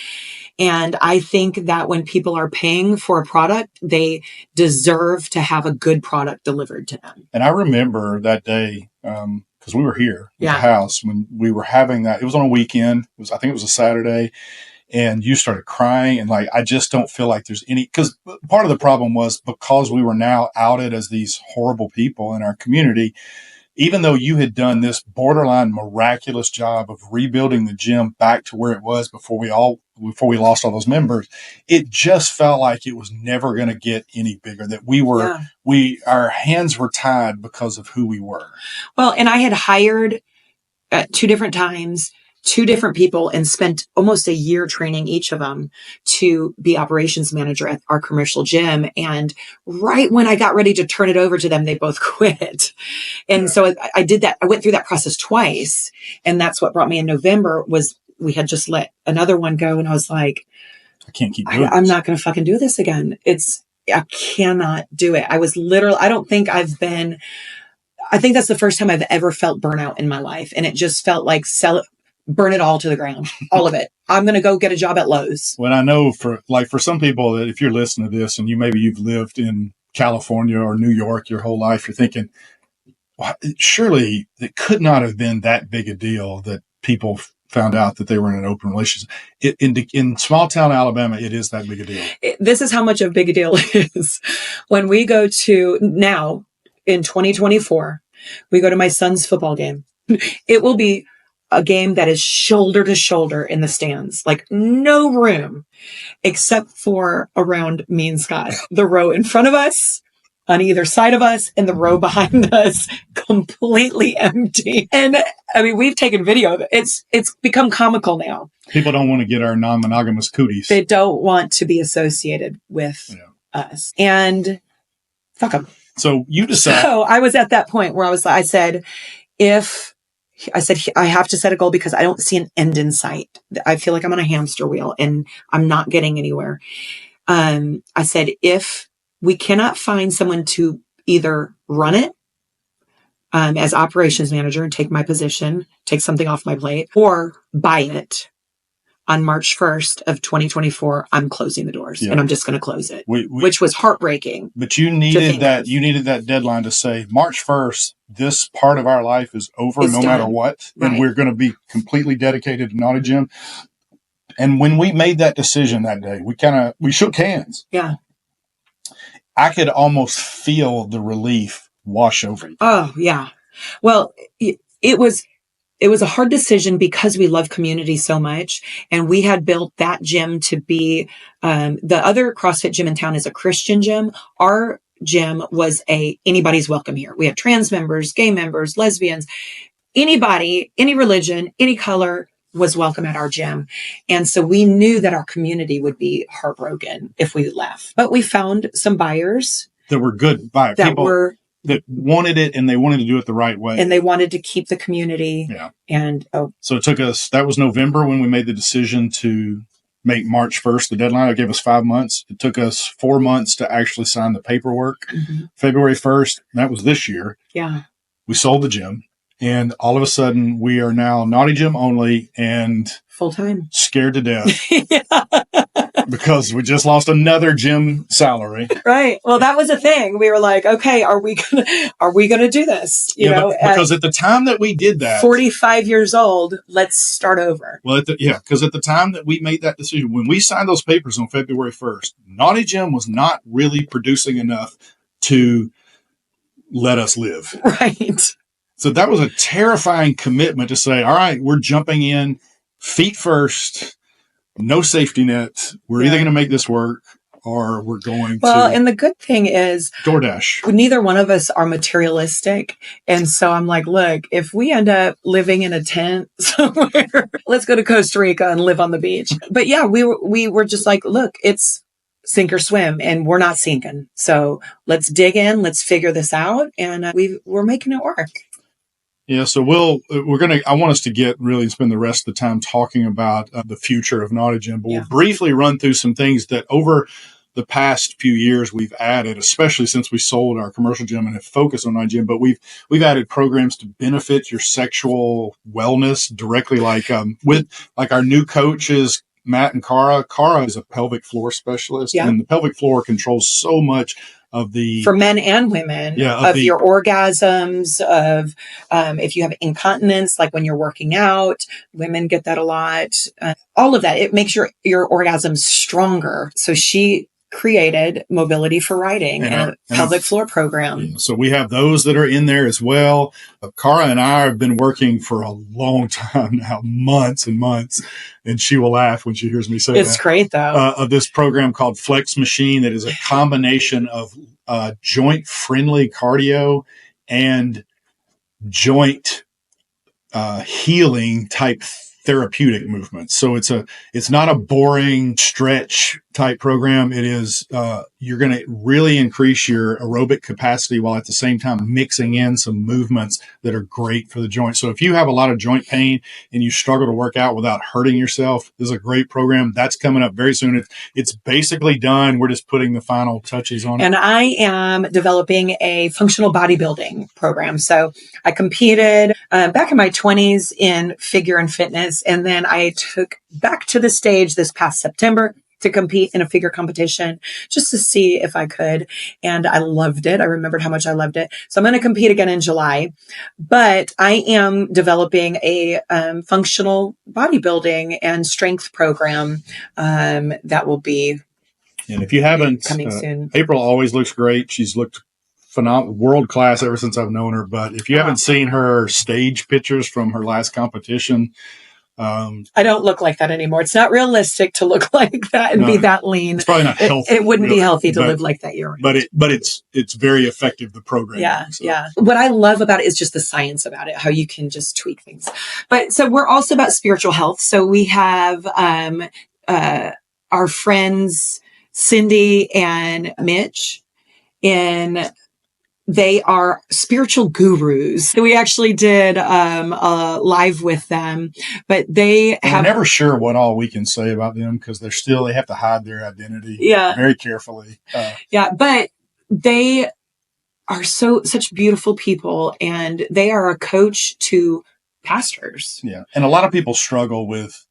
And I think that when people are paying for a product, they deserve to have a good product delivered to them. And I remember that day, because we were here at the house when we were having that. It was on a weekend. I think it was a Saturday. And you started crying. And I just don't feel like there's any, because part of the problem was because we were now outed as these horrible people in our community. Even though you had done this borderline miraculous job of rebuilding the gym back to where it was before we lost all those members, it just felt like it was never going to get any bigger, that our hands were tied because of who we were. Well, and I had hired at 2 different times, 2 different people, and spent almost a year training each of them to be operations manager at our commercial gym. And right when I got ready to turn it over to them, they both quit. And so I did that. I went through that process twice. And that's what brought me in November was we had just let another one go. And I was like, I can't keep doing I'm not going to fucking do this again. I cannot do it. I was literally, I think that's the first time I've ever felt burnout in my life. And it just felt like burn it all to the ground, all of it. I'm going to go get a job at Lowe's. Well, I know for some people that if you're listening to this and you've lived in California or New York your whole life, you're thinking, well, surely it could not have been that big a deal that people found out that they were in an open relationship. In small town Alabama, it is that big a deal. This is how much of a big a deal it is. When we go to now in 2024, we go to my son's football game. It will be a game that is shoulder to shoulder in the stands, like no room except for around me and Scott, the row in front of us, on either side of us, and the row behind us completely empty. And I mean, we've taken video of it. It's become comical now. People don't want to get our non-monogamous cooties. They don't want to be associated with us, and fuck them. So you decide. So I was at that point where I said, I have to set a goal because I don't see an end in sight. I feel like I'm on a hamster wheel and I'm not getting anywhere. I said, if we cannot find someone to either run it as operations manager and take my position, take something off my plate, or buy it on March 1st of 2024, I'm closing the doors and I'm just going to close it, which was heartbreaking. But you needed that deadline to say March 1st, this part of our life is over no matter what. Right. And we're going to be completely dedicated to Naughty Gym. And when we made that decision that day, we shook hands. Yeah. I could almost feel the relief wash over you. Oh, yeah. Well, it was a hard decision because we love community so much. And we had built that gym to be, the other CrossFit gym in town is a Christian gym. Our gym was anybody's welcome here. We have trans members, gay members, lesbians, anybody, any religion, any color was welcome at our gym. And so we knew that our community would be heartbroken if we left. But we found some buyers that were good buyers. That wanted it and they wanted to do it the right way. And they wanted to keep the community. Yeah. And so it took us, that was November when we made the decision to make March 1st the deadline. It gave us 5 months. It took us 4 months to actually sign the paperwork. Mm-hmm. February 1st, that was this year. Yeah. We sold the gym. And all of a sudden, we are now Naughty Gym only and full time, scared to death because we just lost another gym salary. Right. Well, that was a thing. We were like, okay, are we gonna do this? Because at the time that we did that, 45 years old, let's start over. Well, because at the time that we made that decision, when we signed those papers on February 1st, Naughty Gym was not really producing enough to let us live. Right. So that was a terrifying commitment to say, all right, we're jumping in feet first, no safety net. We're either going to make this work or we're going to. Well, and the good thing is DoorDash. Neither one of us are materialistic. And so I'm like, look, if we end up living in a tent somewhere, let's go to Costa Rica and live on the beach. But yeah, we were just like, look, it's sink or swim and we're not sinking. So let's dig in, let's figure this out. And we're making it work. Yeah, so I want us to spend the rest of the time talking about the future of Naughty Gym, but we'll briefly run through some things that over the past few years we've added, especially since we sold our commercial gym and have focused on Naughty Gym, but we've added programs to benefit your sexual wellness directly, with our new coaches, Matt and Cara. Cara is a pelvic floor specialist, and the pelvic floor controls so much of the for men and women of your orgasms, of if you have incontinence, like when you're working out, women get that a lot. All of that, it makes your orgasms stronger. So she created Mobility for Riding and a pelvic floor program. So we have those that are in there as well. Cara and I have been working for a long time now, months and months, and she will laugh when she hears me say it's great though. Of this program called Flex Machine that is a combination of joint-friendly cardio and joint healing type therapeutic movements. So it's not a boring stretch type program. It is, you're going to really increase your aerobic capacity while at the same time mixing in some movements that are great for the joint. So if you have a lot of joint pain and you struggle to work out without hurting yourself, this is a great program. That's coming up very soon. It's basically done. We're just putting the final touches on it. And I am developing a functional bodybuilding program. So I competed back in my 20s in figure and fitness. And then I took back to the stage this past September to compete in a figure competition just to see if I could. And I loved it. I remembered how much I loved it. So I'm going to compete again in July. But I am developing a functional bodybuilding and strength program that will be and if you haven't, coming soon. April always looks great. She's looked phenomenal, world class ever since I've known her. But if you haven't seen her stage pictures from her last competition, I don't look like that anymore. It's not realistic to look like that and be that lean. It's probably not healthy. It wouldn't be healthy to live like that year round. But it's very effective, the program. Yeah. What I love about it is just the science about it, how you can just tweak things. But so we're also about spiritual health. So we have our friends Cindy and Mitch, and they are spiritual gurus. We actually did a live with them, but we're never sure what all we can say about them because they have to hide their identity very carefully. But they are such beautiful people, and they are a coach to pastors. Yeah. And a lot of people struggle with,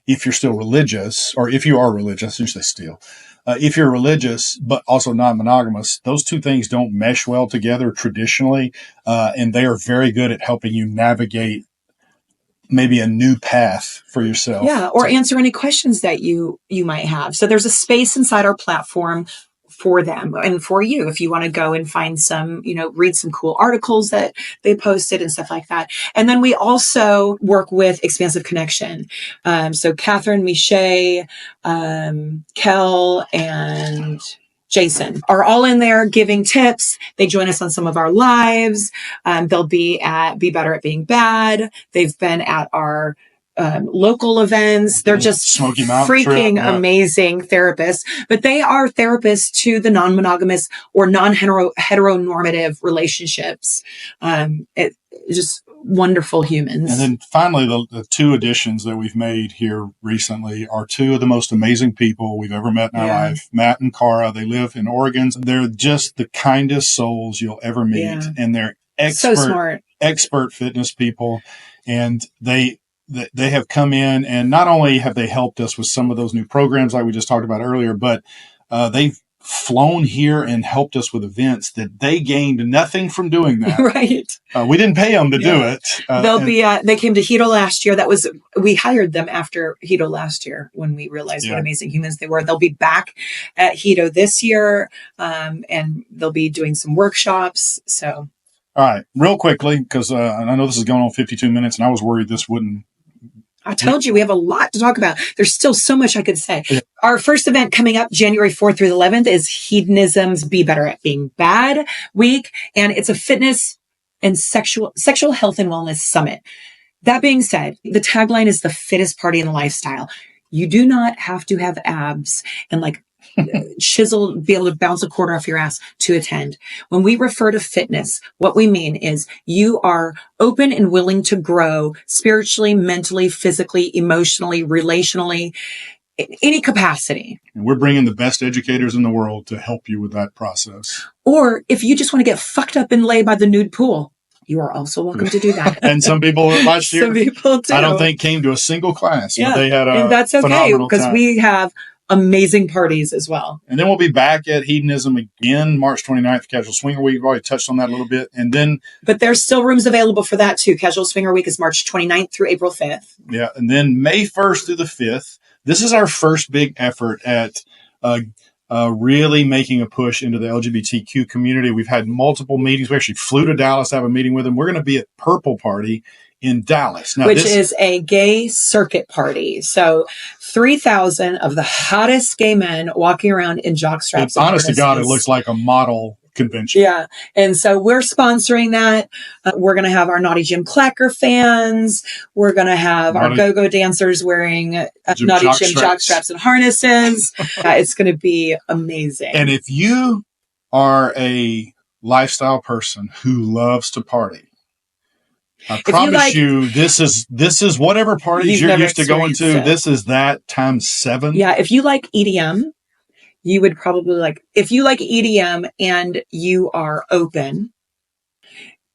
if you're still religious, or if you are religious, usually still, if you're religious, but also non-monogamous, those two things don't mesh well together traditionally. And they are very good at helping you navigate maybe a new path for yourself. Yeah. Or answer any questions that you might have. So there's a space inside our platform for them and for you if you want to go and find some, read some cool articles that they posted and stuff like that. And then we also work with Expansive Connection. So Catherine, Miche, Kel, and Jason are all in there giving tips. They join us on some of our lives. They'll be at Be Better at Being Bad. They've been at our local events. They're just freaking amazing therapists, but they are therapists to the non-monogamous or non-heteronormative relationships. Just wonderful humans. And then finally, the two additions that we've made here recently are two of the most amazing people we've ever met in our life. Matt and Cara, they live in Oregon. They're just the kindest souls you'll ever meet. And they're expert fitness people. And they have come in, and not only have they helped us with some of those new programs like we just talked about earlier, but they've flown here and helped us with events that they gained nothing from doing that. Right. We didn't pay them to do it. They came to Hedo last year. We hired them after Hedo last year when we realized what amazing humans they were. They'll be back at Hedo this year, and they'll be doing some workshops. So. All right, real quickly, because I know this is going on 52 minutes, and I was worried this wouldn't. I told you we have a lot to talk about. There's still so much I could say. Yeah. Our first event coming up January 4th through the 11th is Hedonism's Be Better at Being Bad week. And it's a fitness and sexual health and wellness summit. That being said, the tagline is the fittest party in the lifestyle. You do not have to have abs and chiseled, be able to bounce a quarter off your ass to attend. When we refer to fitness, what we mean is you are open and willing to grow spiritually, mentally, physically, emotionally, relationally, in any capacity. And we're bringing the best educators in the world to help you with that process. Or if you just want to get fucked up and lay by the nude pool, you are also welcome to do that. And some people last year, some people do. I don't think came to a single class, Yeah. but they had a and that's okay phenomenal because time. we have amazing parties as well. And then we'll be back at Hedonism again, March 29th, Casual Swinger Week. We've already touched on that a little bit. And then, but there's still rooms available for that too. Casual Swinger Week is March 29th through April 5th. Yeah. And then May 1st through the 5th. This is our first big effort at really making a push into the LGBTQ community. We've had multiple meetings. We actually flew to Dallas to have a meeting with them. We're going to be at Purple Party in Dallas. Now, which is a gay circuit party. So 3,000 of the hottest gay men walking around in jockstraps. Honest to God, it looks like a model convention. Yeah. And so we're sponsoring that. We're going to have our Naughty Jim Clacker fans. We're going to have our go-go dancers wearing Naughty Jim jockstraps and harnesses. It's going to be amazing. And if you are a lifestyle person who loves to party, I promise you, this is whatever parties you're used to going to. This is that times 7. Yeah. If you like EDM, you would probably if you like EDM and you are open,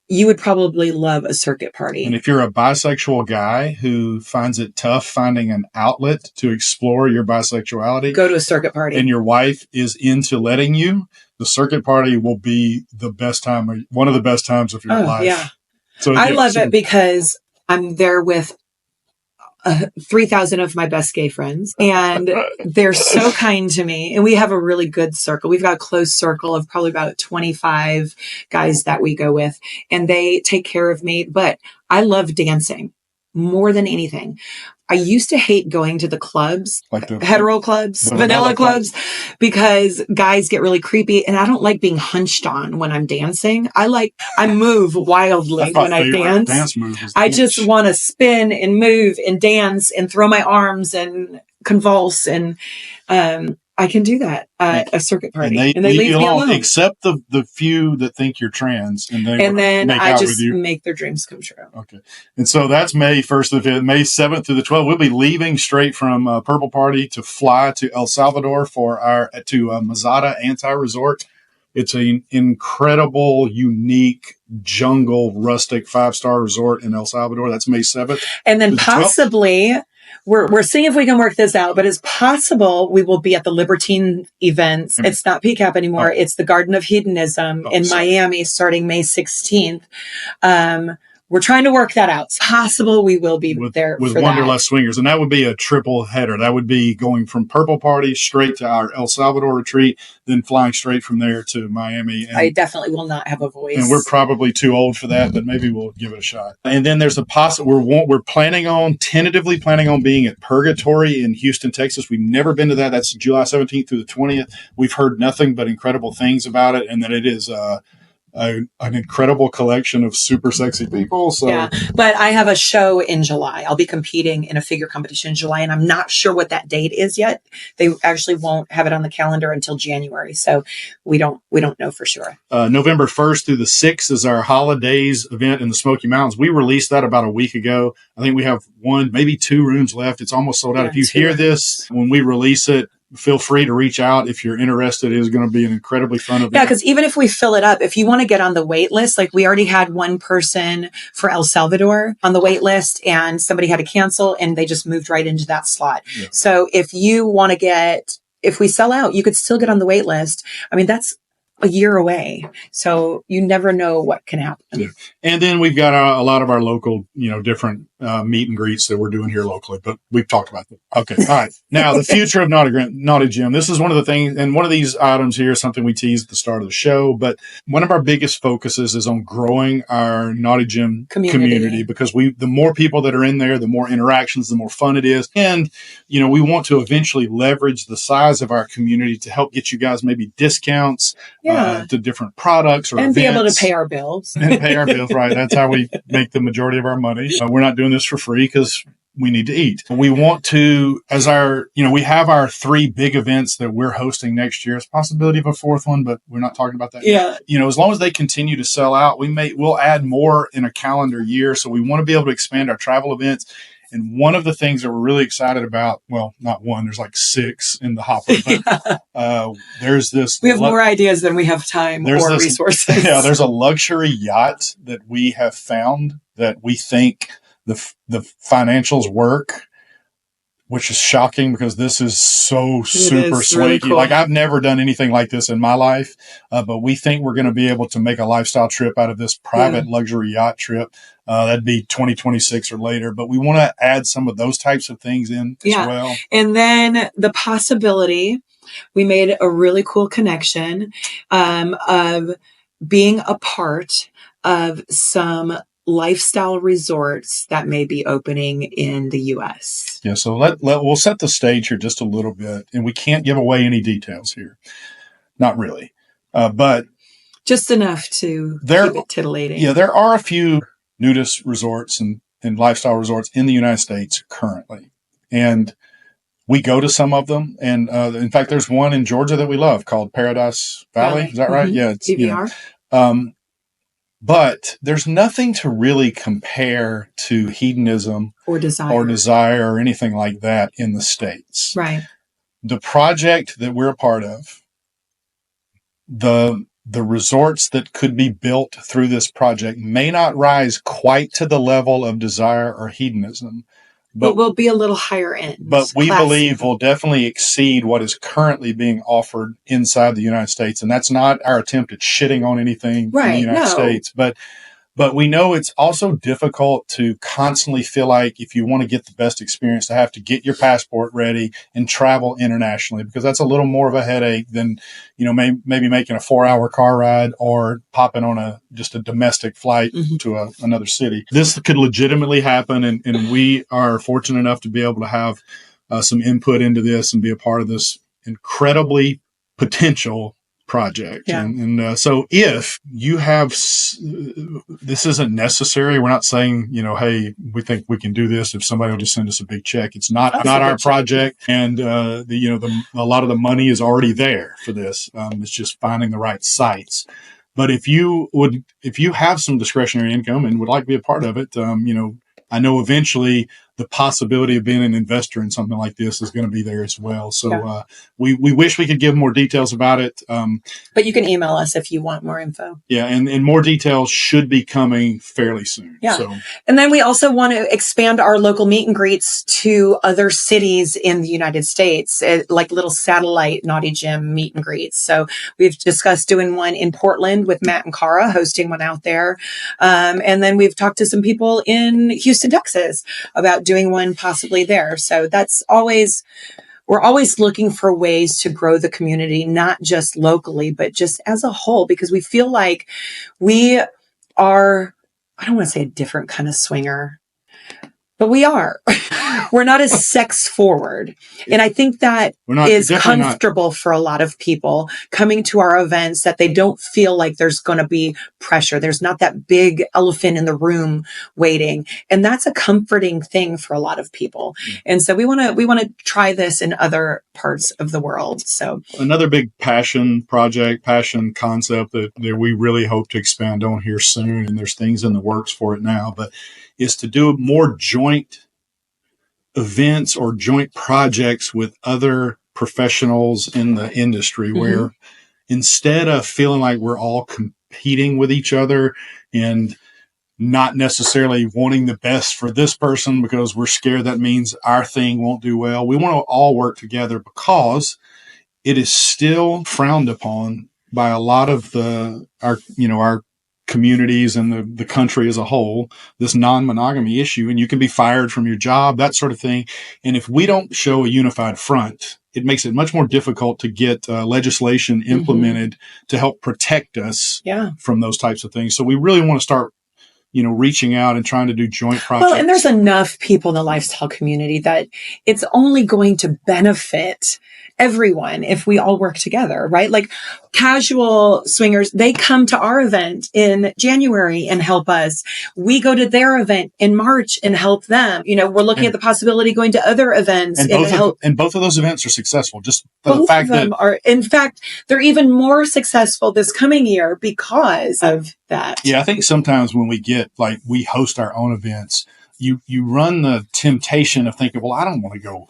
you would probably love a circuit party. And if you're a bisexual guy who finds it tough finding an outlet to explore your bisexuality, go to a circuit party. And your wife is into letting you, the circuit party will be the best time, one of the best times of your life. Yeah. So I love it because I'm there with 3,000 of my best gay friends, and they're so kind to me. And we have a really good circle. We've got a close circle of probably about 25 guys that we go with, and they take care of me. But I love dancing more than anything. I used to hate going to the clubs, like the hetero clubs, vanilla clubs, because guys get really creepy, and I don't like being hunched on when I'm dancing. I move wildly when I dance. I just want to spin and move and dance and throw my arms and convulse, and I can do that at a circuit party. And they leave me alone. Except the few that think you're trans. And then I just make their dreams come true. Okay. And so that's May 1st to the 5th, May 7th through the 12th. We'll be leaving straight from Purple Party to fly to El Salvador to Mazada Anti-Resort. It's an incredible, unique, jungle, rustic 5-star resort in El Salvador. That's May 7th. And then possibly... We're seeing if we can work this out, but it's possible we will be at the Libertine events. It's not PCAP anymore. It's the Garden of Hedonism in Miami starting May 16th. We're trying to work that out. It's possible we will be there with for Wanderlust Swingers. And that would be a triple header. That would be going from Purple Party straight to our El Salvador retreat, then flying straight from there to Miami. And I definitely will not have a voice. And we're probably too old for that, but maybe we'll give it a shot. And then there's a we're tentatively planning on being at Purgatory in Houston, Texas. We've never been to that. That's July 17th through the 20th. We've heard nothing but incredible things about it, and that it is an incredible collection of super sexy people. So yeah, but I have a show in July. I'll be competing in a figure competition in July, and I'm not sure what that date is yet. They actually won't have it on the calendar until January, so we don't know for sure. November 1st through the 6th is our holidays event in the Smoky Mountains. We released that about a week ago. I think we have 1, maybe 2 rooms left. It's almost sold out. If you hear this when we release it, feel free to reach out if you're interested. It is going to be an incredibly fun event. Yeah, because even if we fill it up, if you want to get on the wait list, like we already had one person for El Salvador on the wait list, and somebody had to cancel, and they just moved right into that slot. Yeah. So if you want to if we sell out, you could still get on the wait list. I mean, that's a year away. So you never know what can happen. Yeah. And then we've got a lot of our local, different meet and greets that we're doing here locally, but we've talked about that. Okay. All right. Now, the future of Naughty Jim. This is one of the things, and one of these items here is something we teased at the start of the show, but one of our biggest focuses is on growing our Naughty Jim community because the more people that are in there, the more interactions, the more fun it is. And, we want to eventually leverage the size of our community to help get you guys maybe discounts to different products or and events. Be able to pay our bills. And pay our bills, right. That's how we make the majority of our money. We're not doing this for free because we need to eat. We want to, as we have our 3 big events that we're hosting next year. It's a possibility of a 4th one, but we're not talking about that yet. As long as they continue to sell out, we'll add more in a calendar year. So we want to be able to expand our travel events. And one of the things that we're really excited about, well, not one, there's like 6 in the hopper, but there's this. We have more ideas than we have time or resources. Yeah, there's a luxury yacht that we have found that we think the financials work, which is shocking because this is so super swanky. Really cool. Like, I've never done anything like this in my life, but we think we're going to be able to make a lifestyle trip out of this private luxury yacht trip. That'd be 2026 or later, but we want to add some of those types of things in as well. And then the possibility, we made a really cool connection of being a part of some lifestyle resorts that may be opening in the U.S. Yeah, so we'll set the stage here just a little bit, and we can't give away any details here. Not really, but just enough to keep it titillating. Yeah, there are a few nudist resorts and lifestyle resorts in the United States currently, and we go to some of them. And in fact, there's one in Georgia that we love called Paradise Valley. Is that right? Mm-hmm. Yeah, it's PBR. But there's nothing to really compare to hedonism or desire or anything like that in the States. Right. The project that we're a part of, the resorts that could be built through this project may not rise quite to the level of desire or hedonism, but will be a little higher end. But we believe will definitely exceed what is currently being offered inside the United States. And that's not our attempt at shitting on anything in the United States. But we know it's also difficult to constantly feel like if you want to get the best experience, to have to get your passport ready and travel internationally, because that's a little more of a headache than, maybe making a 4-hour car ride or popping on just a domestic flight to another city. This could legitimately happen. And we are fortunate enough to be able to have some input into this and be a part of this incredibly potential project. Yeah. And so if you have, this isn't necessary. We're not saying, hey, we think we can do this if somebody will just send us a big check. It's not our project. And, a lot of the money is already there for this. It's just finding the right sites. But if you have some discretionary income and would like to be a part of it, I know eventually the possibility of being an investor in something like this is going to be there as well. So we wish we could give more details about it. But you can email us if you want more info. Yeah, and more details should be coming fairly soon. Yeah. So. And then we also want to expand our local meet and greets to other cities in the United States, like little satellite Naughty Gym meet and greets. So we've discussed doing one in Portland with Matt and Cara, hosting one out there. And then we've talked to some people in Houston, Texas about doing one possibly there. So we're always looking for ways to grow the community, not just locally, but just as a whole, because we feel like we are, I don't want to say a different kind of swinger, but we are. We're not as sex forward. And I think that is comfortable for a lot of people coming to our events, that they don't feel like there's going to be pressure. There's not that big elephant in the room waiting. And that's a comforting thing for a lot of people. And so we want to try this in other parts of the world. So another big passion concept that we really hope to expand on here soon. And there's things in the works for it now, but is to do more joint events or joint projects with other professionals in the industry, where instead of feeling like we're all competing with each other and not necessarily wanting the best for this person because we're scared that means our thing won't do well, we want to all work together, because it is still frowned upon by a lot of our communities and the country as a whole, this non-monogamy issue, and you can be fired from your job, that sort of thing. And if we don't show a unified front, it makes it much more difficult to get legislation implemented to help protect us from those types of things. So we really want to start reaching out and trying to do joint projects. Well, and there's enough people in the lifestyle community that it's only going to benefit everyone if we all work together, right? Like casual swingers, they come to our event in January and help us. We go to their event in March and help them. We're looking at the possibility of going to other events and both of those events are successful. Just the fact that in fact, they're even more successful this coming year because of that. Yeah, I think sometimes when we host our own events, you run the temptation of thinking, well, I don't want to go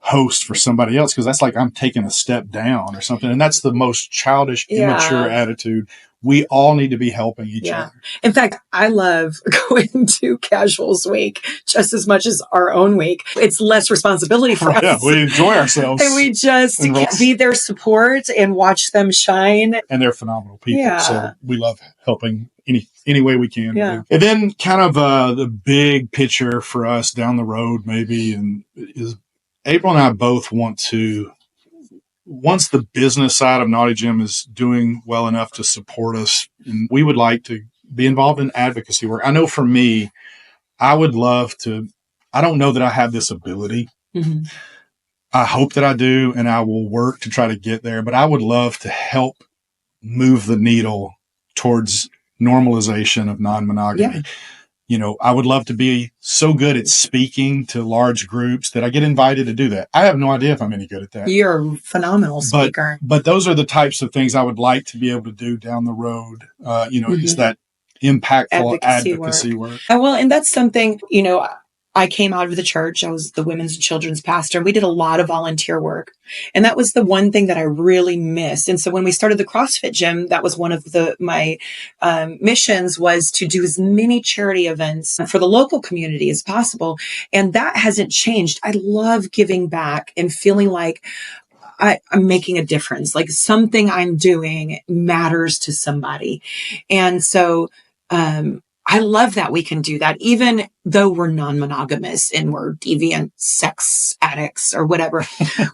host for somebody else because that's like I'm taking a step down or something. And that's the most childish, immature attitude. We all need to be helping each other. In fact, I love going to Casuals Week just as much as our own week. It's less responsibility for us. Yeah, we enjoy ourselves. And we just be their support and watch them shine. And they're phenomenal people. Yeah. So we love helping any way we can. Yeah. And then kind of the big picture for us down the road maybe is April and I both want to, once the business side of Naughty Gym is doing well enough to support us, and we would like to be involved in advocacy work. I know for me, I would love to, I don't know that I have this ability. Mm-hmm. I hope that I do, and I will work to try to get there, but I would love to help move the needle towards normalization of non-monogamy. Yeah. I would love to be so good at speaking to large groups that I get invited to do that. I have no idea if I'm any good at that. You're a phenomenal speaker. But those are the types of things I would like to be able to do down the road. Is that impactful advocacy work. And that's something, I came out of the church. I was the women's and children's pastor. And we did a lot of volunteer work. And that was the one thing that I really missed. And so when we started the CrossFit gym, that was one of my missions was to do as many charity events for the local community as possible. And that hasn't changed. I love giving back and feeling like I'm making a difference, like something I'm doing matters to somebody. And so, I love that we can do that, even though we're non-monogamous and we're deviant sex addicts or whatever.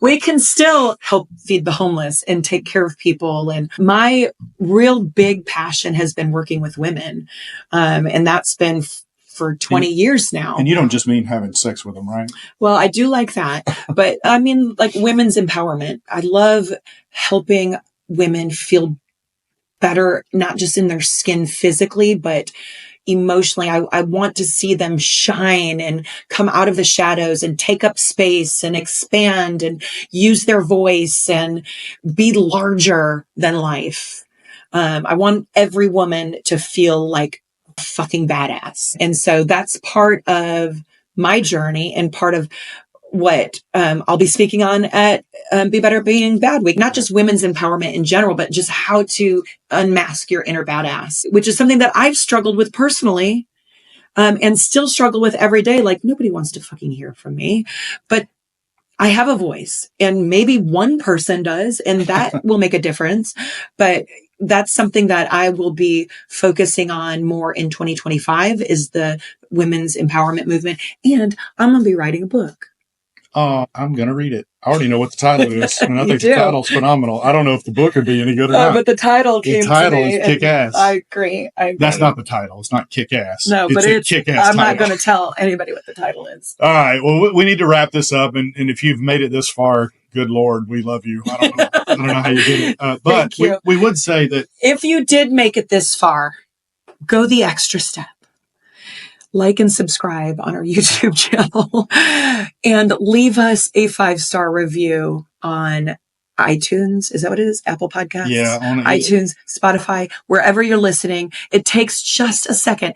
We can still help feed the homeless and take care of people. And my real big passion has been working with women. And that's been for 20 years now. And you don't just mean having sex with them, right? Well, I do like that. But I mean, like women's empowerment. I love helping women feel better, not just in their skin physically, but emotionally. I want to see them shine and come out of the shadows and take up space and expand and use their voice and be larger than life. I want every woman to feel like a fucking badass. And so that's part of my journey and part of what I'll be speaking on at Be Better Being Bad Week, not just women's empowerment in general, but just how to unmask your inner badass, which is something that I've struggled with personally and still struggle with every day. Like nobody wants to fucking hear from me, but I have a voice and maybe one person does, and that will make a difference. But that's something that I will be focusing on more in 2025 is the women's empowerment movement. And I'm going to be writing a book. I'm going to read it. I already know what the title is, and I think the title's phenomenal. I don't know if the book would be any good or not. But the title came to me. The title is Kick-Ass. I agree. That's not the title. It's not Kick-Ass. No, but it's Kick-Ass I'm title. not going to tell anybody what the title is. All right. Well, we need to wrap this up, and if you've made it this far, good Lord, we love you. I don't know how you did it. But we would say that if you did make it this far, go the extra step. Like and subscribe on our YouTube channel and leave us a 5-star review on iTunes. Is that what it is? Apple Podcasts? Yeah. On iTunes, Spotify, wherever you're listening. It takes just a second.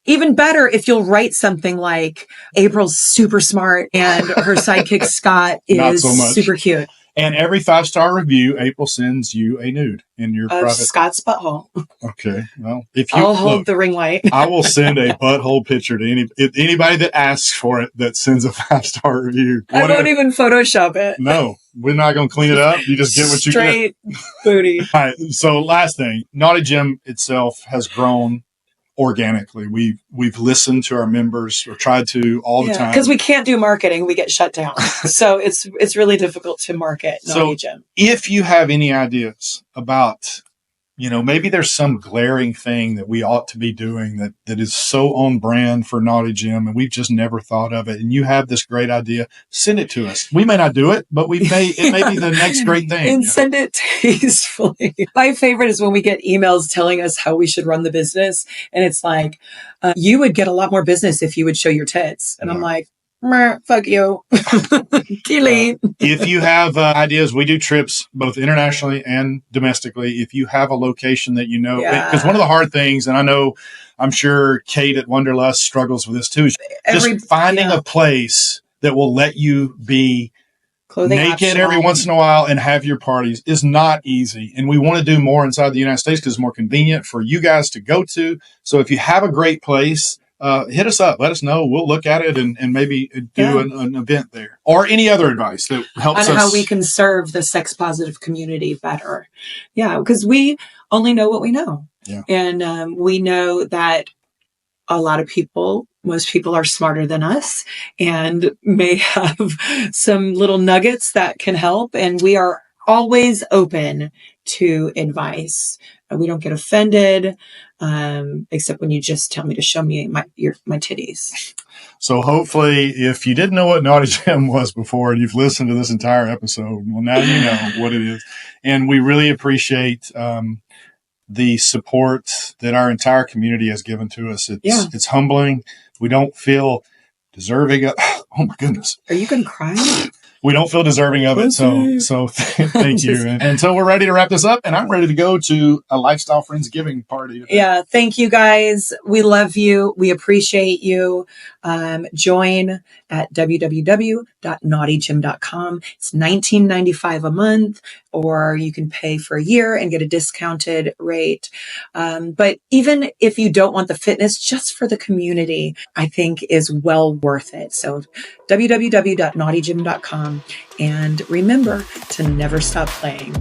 Even better if you'll write something like April's super smart and her sidekick Scott is super cute. And every 5-star review, April sends you a nude in your private. Scott's butthole. Okay. Well, if I'll hold the ring light. I will send a butthole picture to anybody that asks for it that sends a 5-star review. I won't even Photoshop it. No, we're not going to clean it up. You just get what you get. Straight booty. All right. So last thing, Naughty Gym itself has grown organically. We've listened to our members or tried to all the time. Because we can't do marketing, we get shut down. So it's really difficult to market Naughty Gym. If you have any ideas about maybe there's some glaring thing that we ought to be doing that is so on brand for Naughty Gym, and we've just never thought of it. And you have this great idea, send it to us. We may not do it, but it may be the next great thing. And send it tastefully. My favorite is when we get emails telling us how we should run the business. And it's like, you would get a lot more business if you would show your tits. And I'm like, fuck you. Delete. If you have ideas, we do trips both internationally and domestically. If you have a location that because one of the hard things, and I'm sure Kate at Wonderlust struggles with this too, is just finding a place that will let you be clothing naked optional every once in a while and have your parties is not easy. And we want to do more inside the United States because it's more convenient for you guys to go to. So if you have a great place, hit us up. Let us know. We'll look at it and maybe do an event there. Or any other advice that helps us. On how we can serve the sex positive community better. Yeah, because we only know what we know. Yeah. And we know that most people are smarter than us and may have some little nuggets that can help. And we are always open to advice. We don't get offended, except when you just tell me to show me my titties. So hopefully, if you didn't know what Naughty Gym was before and you've listened to this entire episode, well, now you know what it is. And we really appreciate the support that our entire community has given to us. It's humbling. We don't feel deserving of, oh my goodness. Are you going to cry? We don't feel deserving of it. So thank you. And so we're ready to wrap this up, and I'm ready to go to a Lifestyle Friendsgiving party. Yeah. Thank you guys. We love you. We appreciate you. Join at www.naughtygym.com. It's $19.95 a month, or you can pay for a year and get a discounted rate. But even if you don't want the fitness, just for the community, I think is well worth it. So www.naughtygym.com. And remember to never stop playing.